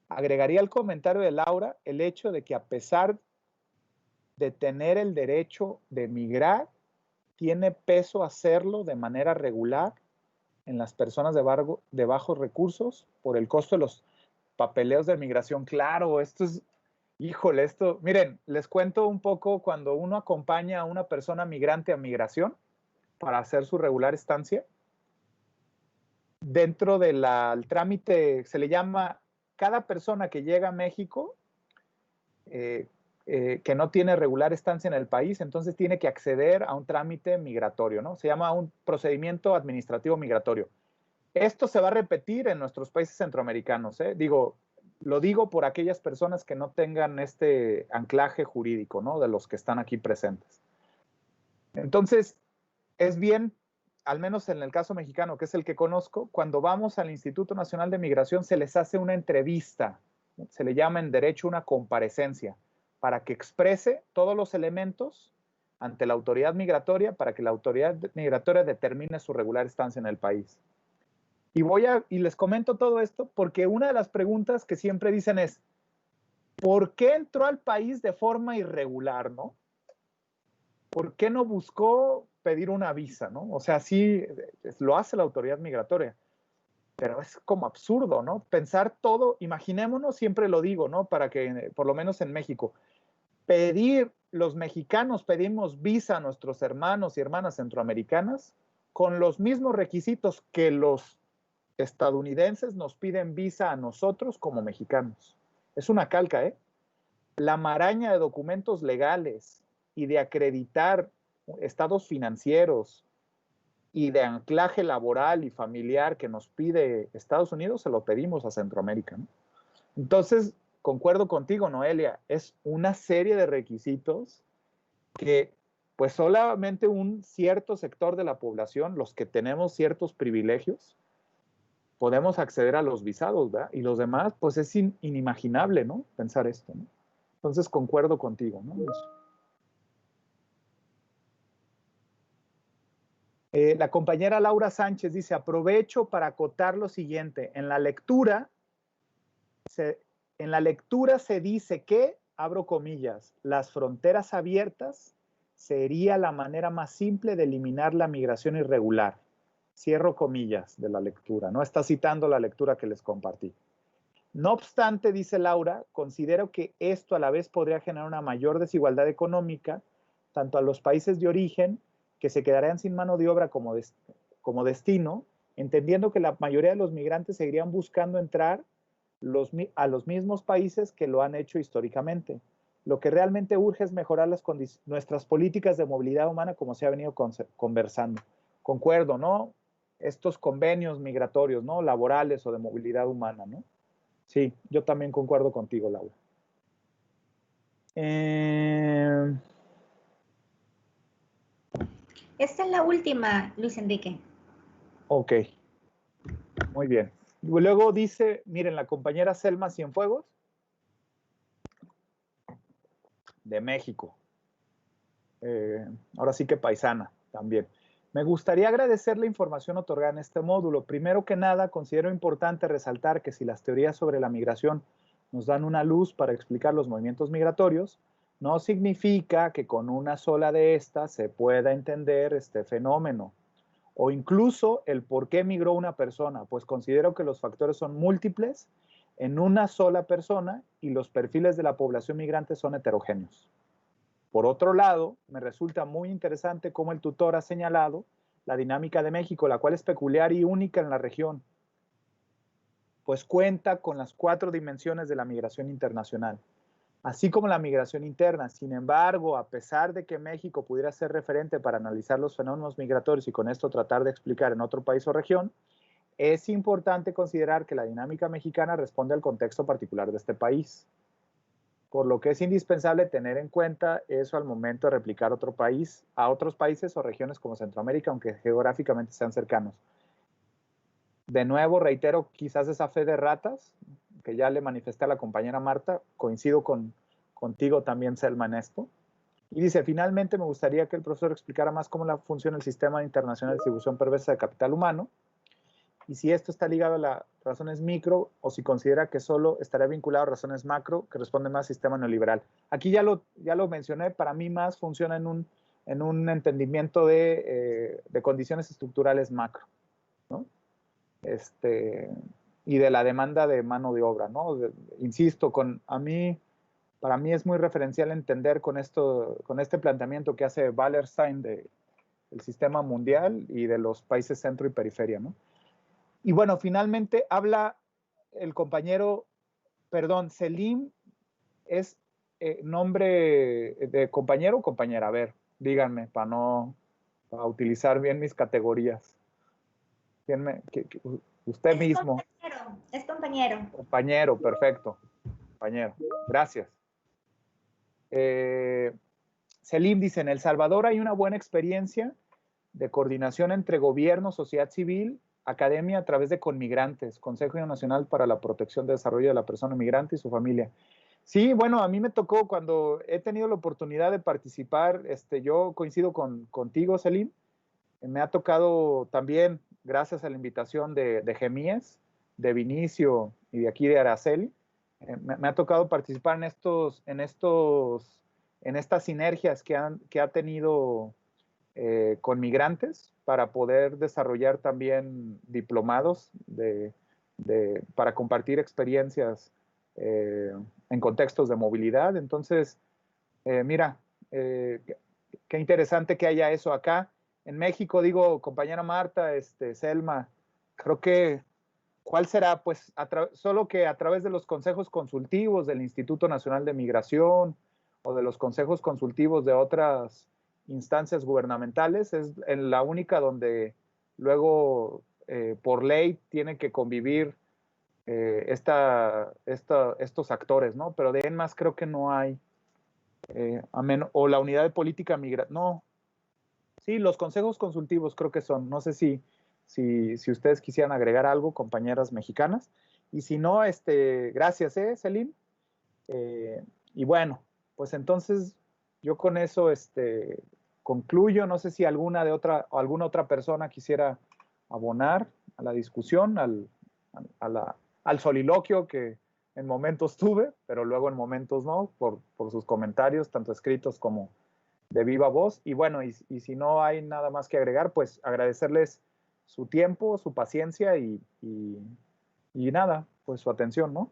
agregaría al comentario de Laura el hecho de que a pesar de tener el derecho de migrar, tiene peso hacerlo de manera regular en las personas de bajos recursos por el costo de los papeleos de migración. Claro, miren, les cuento un poco cuando uno acompaña a una persona migrante a migración para hacer su regular estancia. Dentro del trámite se le llama, cada persona que llega a México, que no tiene regular estancia en el país, entonces tiene que acceder a un trámite migratorio, ¿no? Se llama un procedimiento administrativo migratorio. Esto se va a repetir en nuestros países centroamericanos, ¿eh? Lo digo por aquellas personas que no tengan este anclaje jurídico, ¿no? De los que están aquí presentes. Entonces, es bien, al menos en el caso mexicano, que es el que conozco, cuando vamos al Instituto Nacional de Migración se les hace una entrevista, se le llama en derecho una comparecencia, para que exprese todos los elementos ante la autoridad migratoria para que la autoridad migratoria determine su regular estancia en el país. Y les comento todo esto porque una de las preguntas que siempre dicen es, ¿por qué entró al país de forma irregular, no? ¿Por qué no buscó pedir una visa, no? O sea, sí, lo hace la autoridad migratoria, pero es como absurdo, ¿no? Pensar todo, imaginémonos, siempre lo digo, ¿no? Para que, por lo menos en México, los mexicanos pedimos visa a nuestros hermanos y hermanas centroamericanas con los mismos requisitos que los estadounidenses nos piden visa a nosotros como mexicanos. Es una calca, ¿eh? La maraña de documentos legales y de acreditar estados financieros y de anclaje laboral y familiar que nos pide Estados Unidos, se lo pedimos a Centroamérica, ¿no? Entonces, concuerdo contigo, Noelia, es una serie de requisitos que pues solamente un cierto sector de la población, los que tenemos ciertos privilegios, podemos acceder a los visados, ¿verdad? Y los demás, pues es inimaginable, ¿no? Pensar esto, ¿no? Entonces concuerdo contigo, ¿no? La compañera Laura Sánchez dice, aprovecho para acotar lo siguiente. En la lectura se dice que, abro comillas, las fronteras abiertas sería la manera más simple de eliminar la migración irregular. Cierro comillas de la lectura, no está citando la lectura que les compartí. No obstante, dice Laura, considero que esto a la vez podría generar una mayor desigualdad económica, tanto a los países de origen, que se quedarían sin mano de obra como destino, entendiendo que la mayoría de los migrantes seguirían buscando entrar a los mismos países que lo han hecho históricamente. Lo que realmente urge es mejorar nuestras políticas de movilidad humana, como se ha venido conversando. Concuerdo, ¿no? Estos convenios migratorios, ¿no? Laborales o de movilidad humana, ¿no? Sí, yo también concuerdo contigo, Laura. Esta es la última, Luis Enrique. Ok, muy bien. Luego dice, miren, la compañera Selma Cienfuegos, de México. Ahora sí que paisana también. Me gustaría agradecer la información otorgada en este módulo. Primero que nada, considero importante resaltar que si las teorías sobre la migración nos dan una luz para explicar los movimientos migratorios, no significa que con una sola de estas se pueda entender este fenómeno o incluso el por qué migró una persona, pues considero que los factores son múltiples en una sola persona y los perfiles de la población migrante son heterogéneos. Por otro lado, me resulta muy interesante cómo el tutor ha señalado la dinámica de México, la cual es peculiar y única en la región, pues cuenta con las 4 dimensiones de la migración internacional, así como la migración interna. Sin embargo, a pesar de que México pudiera ser referente para analizar los fenómenos migratorios y con esto tratar de explicar en otro país o región, es importante considerar que la dinámica mexicana responde al contexto particular de este país, por lo que es indispensable tener en cuenta eso al momento de replicar a otros países o regiones como Centroamérica, aunque geográficamente sean cercanos. De nuevo, reitero, quizás esa fe de ratas, que ya le manifesté a la compañera Marta, coincido contigo también, Selma, en esto. Y dice, finalmente me gustaría que el profesor explicara más cómo funciona el sistema internacional de distribución perversa de capital humano, y si esto está ligado a las razones micro o si considera que solo estará vinculado a razones macro que responden más al sistema neoliberal. Aquí ya lo mencioné, para mí más funciona en un entendimiento de condiciones estructurales macro, ¿no? Y de la demanda de mano de obra, ¿no? Insisto, para mí es muy referencial entender con este planteamiento que hace Wallerstein del sistema mundial y de los países centro y periferia, ¿no? Y bueno, finalmente habla el compañero, perdón, Selim, ¿es nombre de compañero o compañera? A ver, díganme, para utilizar bien mis categorías. Usted mismo. Compañero, es compañero. Compañero, perfecto. Compañero, gracias. Selim dice, en El Salvador hay una buena experiencia de coordinación entre gobierno, sociedad civil, academia a través de Conmigrantes, Consejo Nacional para la Protección y Desarrollo de la Persona Migrante y su familia. Sí, bueno, a mí me tocó cuando he tenido la oportunidad de participar, yo coincido contigo, Selim, me ha tocado también, gracias a la invitación de Gemíes, de Vinicio y de aquí de Araceli, me ha tocado participar en estas sinergias que ha tenido con migrantes para poder desarrollar también diplomados para compartir experiencias en contextos de movilidad. Entonces, mira, qué interesante que haya eso acá. En México, digo, compañera Marta, Selma, creo que, ¿cuál será? Pues solo que a través de los consejos consultivos del Instituto Nacional de Migración o de los consejos consultivos de otras instancias gubernamentales, es la única donde luego por ley tienen que convivir estos actores, ¿no? Pero de en más creo que no hay, o la unidad de política migratoria, no. Sí, los consejos consultivos creo que son, no sé si ustedes quisieran agregar algo, compañeras mexicanas, y si no, gracias, Selim. Y bueno, pues entonces yo con eso concluyo. No sé si alguna otra persona quisiera abonar a la discusión, al soliloquio que en momentos tuve, pero luego en momentos no, por sus comentarios, tanto escritos como de viva voz. Y bueno, y si no hay nada más que agregar, pues agradecerles su tiempo, su paciencia y nada, pues su atención, ¿no?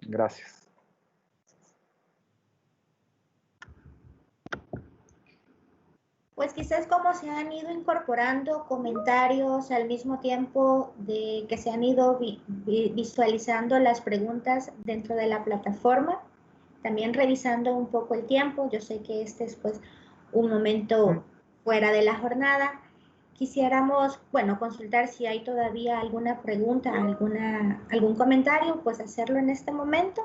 Gracias. Pues quizás como se han ido incorporando comentarios al mismo tiempo de que se han ido visualizando las preguntas dentro de la plataforma, también revisando un poco el tiempo. Yo sé que este es pues un momento fuera de la jornada. Quisiéramos, bueno, consultar si hay todavía alguna pregunta, algún comentario, pues hacerlo en este momento.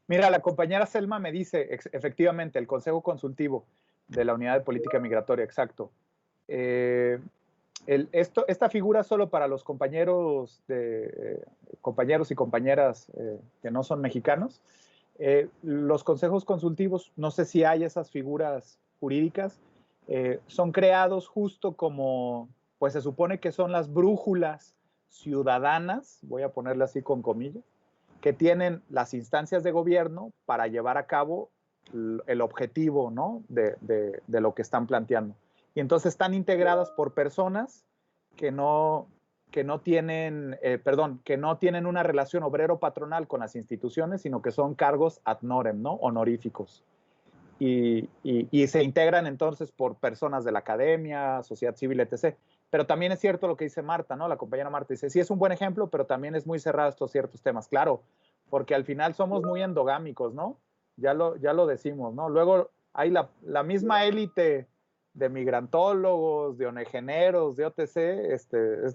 Mira, la compañera Selma me dice, efectivamente, el Consejo Consultivo de la Unidad de Política Migratoria, exacto. Esta figura solo para los compañeros y compañeras que no son mexicanos. Los consejos consultivos, no sé si hay esas figuras jurídicas, son creados justo como, pues se supone que son las brújulas ciudadanas, voy a ponerle así con comillas, que tienen las instancias de gobierno para llevar a cabo el objetivo, ¿no? de lo que están planteando. Y entonces están integradas por personas que no tienen una relación obrero-patronal con las instituciones, sino que son cargos ad norem, ¿no? Honoríficos. Y se integran entonces por personas de la academia, sociedad civil, etc. Pero también es cierto lo que dice Marta, ¿no? La compañera Marta dice, sí es un buen ejemplo, pero también es muy cerrado estos ciertos temas. Claro, porque al final somos muy endogámicos, ¿no? Ya lo decimos, ¿no? Luego hay la misma élite de migrantólogos, de onegeneros, de OTC,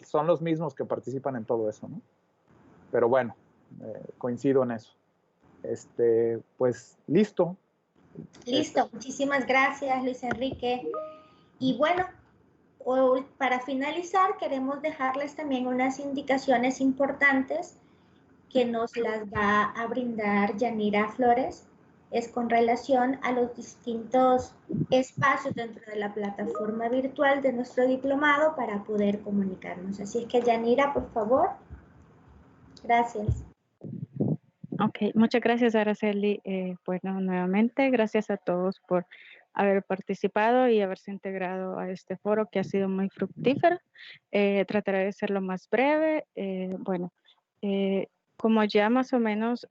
son los mismos que participan en todo eso, ¿no? Pero bueno, coincido en eso. Pues listo. Listo, muchísimas gracias, Luis Enrique. Y bueno, para finalizar, queremos dejarles también unas indicaciones importantes que nos las va a brindar Yanira Flores. Es con relación a los distintos espacios dentro de la plataforma virtual de nuestro diplomado para poder comunicarnos. Así es que Yanira, por favor. Gracias. Ok, muchas gracias, Araceli. Bueno, nuevamente, gracias a todos por haber participado y haberse integrado a este foro que ha sido muy fructífero. Trataré de ser lo más breve. Como ya más o menos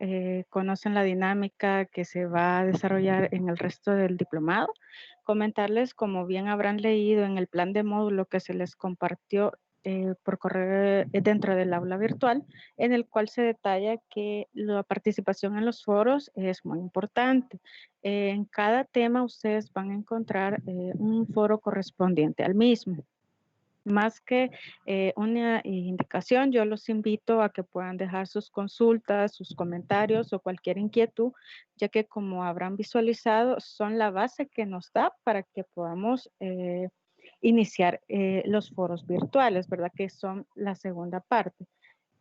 conocen la dinámica que se va a desarrollar en el resto del diplomado, comentarles, como bien habrán leído en el plan de módulo que se les compartió por correo dentro del aula virtual, en el cual se detalla que la participación en los foros es muy importante. En cada tema ustedes van a encontrar un foro correspondiente al mismo. Más que una indicación, yo los invito a que puedan dejar sus consultas, sus comentarios o cualquier inquietud, ya que como habrán visualizado, son la base que nos da para que podamos iniciar los foros virtuales, ¿verdad? Que son la segunda parte.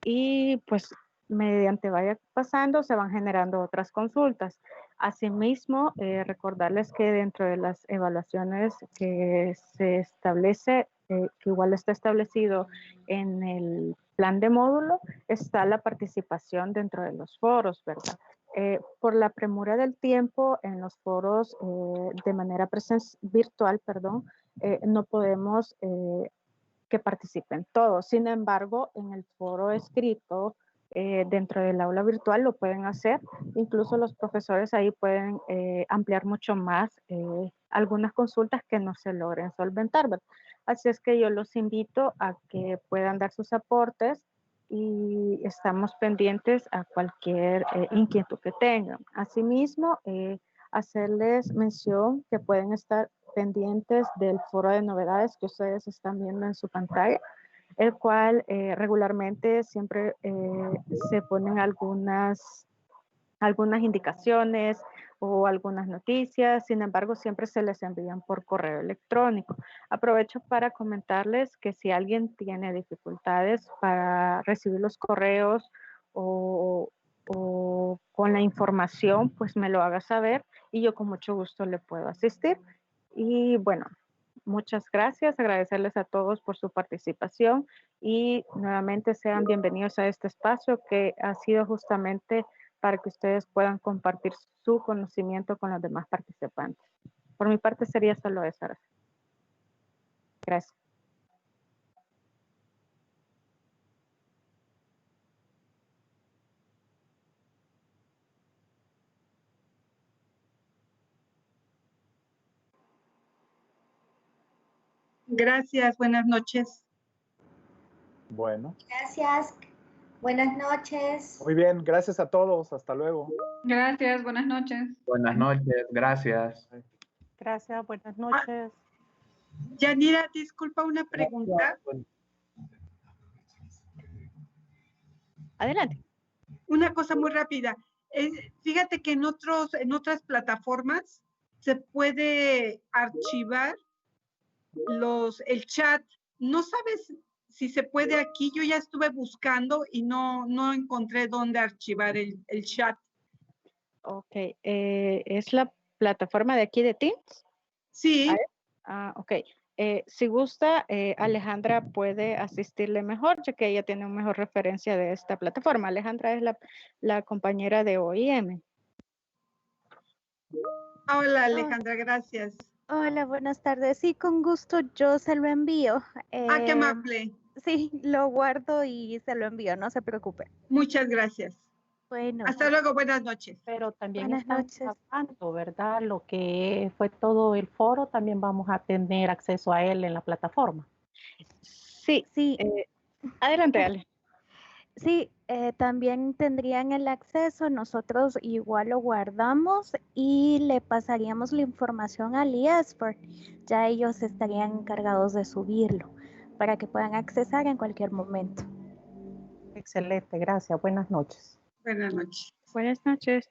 Y pues mediante vaya pasando se van generando otras consultas. Asimismo, recordarles que dentro de las evaluaciones que se establece, que igual está establecido en el plan de módulo, está la participación dentro de los foros, ¿verdad? Por la premura del tiempo en los foros de manera virtual, no podemos que participen todos. Sin embargo, en el foro escrito dentro del aula virtual lo pueden hacer. Incluso los profesores ahí pueden ampliar mucho más algunas consultas que no se logren solventar, ¿verdad? Así es que yo los invito a que puedan dar sus aportes y estamos pendientes a cualquier inquietud que tengan. Asimismo, hacerles mención que pueden estar pendientes del foro de novedades que ustedes están viendo en su pantalla, el cual regularmente siempre se ponen algunas indicaciones o algunas noticias, sin embargo siempre se les envían por correo electrónico. Aprovecho para comentarles que si alguien tiene dificultades para recibir los correos o o con la información, pues me lo haga saber y yo con mucho gusto le puedo asistir. Y bueno, muchas gracias, agradecerles a todos por su participación y nuevamente sean bienvenidos a este espacio que ha sido justamente para que ustedes puedan compartir su conocimiento con los demás participantes. Por mi parte sería solo eso. Gracias. Gracias, buenas noches. Bueno. Gracias. Buenas noches. Muy bien, gracias a todos. Hasta luego. Gracias, buenas noches. Buenas noches, gracias. Gracias, buenas noches. Yanira, disculpa una pregunta. Adelante. Una cosa muy rápida. Fíjate que en otras plataformas se puede archivar el chat. No sabes si se puede aquí. Yo ya estuve buscando y no encontré dónde archivar el chat. Ok, ¿es la plataforma de aquí de Teams? Sí. Ok. Si gusta, Alejandra puede asistirle mejor, ya que ella tiene una mejor referencia de esta plataforma. Alejandra es la compañera de OIM. Hola, Alejandra, gracias. Hola, buenas tardes. Sí, con gusto yo se lo envío. Qué amable. Sí, lo guardo y se lo envío, no se preocupe. Muchas gracias. Bueno. Hasta luego, buenas noches. Pero también Buenas estamos noches. hablando, ¿verdad? Lo que fue todo el foro, también vamos a tener acceso a él en la plataforma. Sí, Sí. Adelante, Ale. Sí, también tendrían el acceso, nosotros igual lo guardamos y le pasaríamos la información al IESFOR. Ya ellos estarían encargados de subirlo para que puedan accesar en cualquier momento. Excelente, gracias. Buenas noches. Buenas noches. Buenas noches.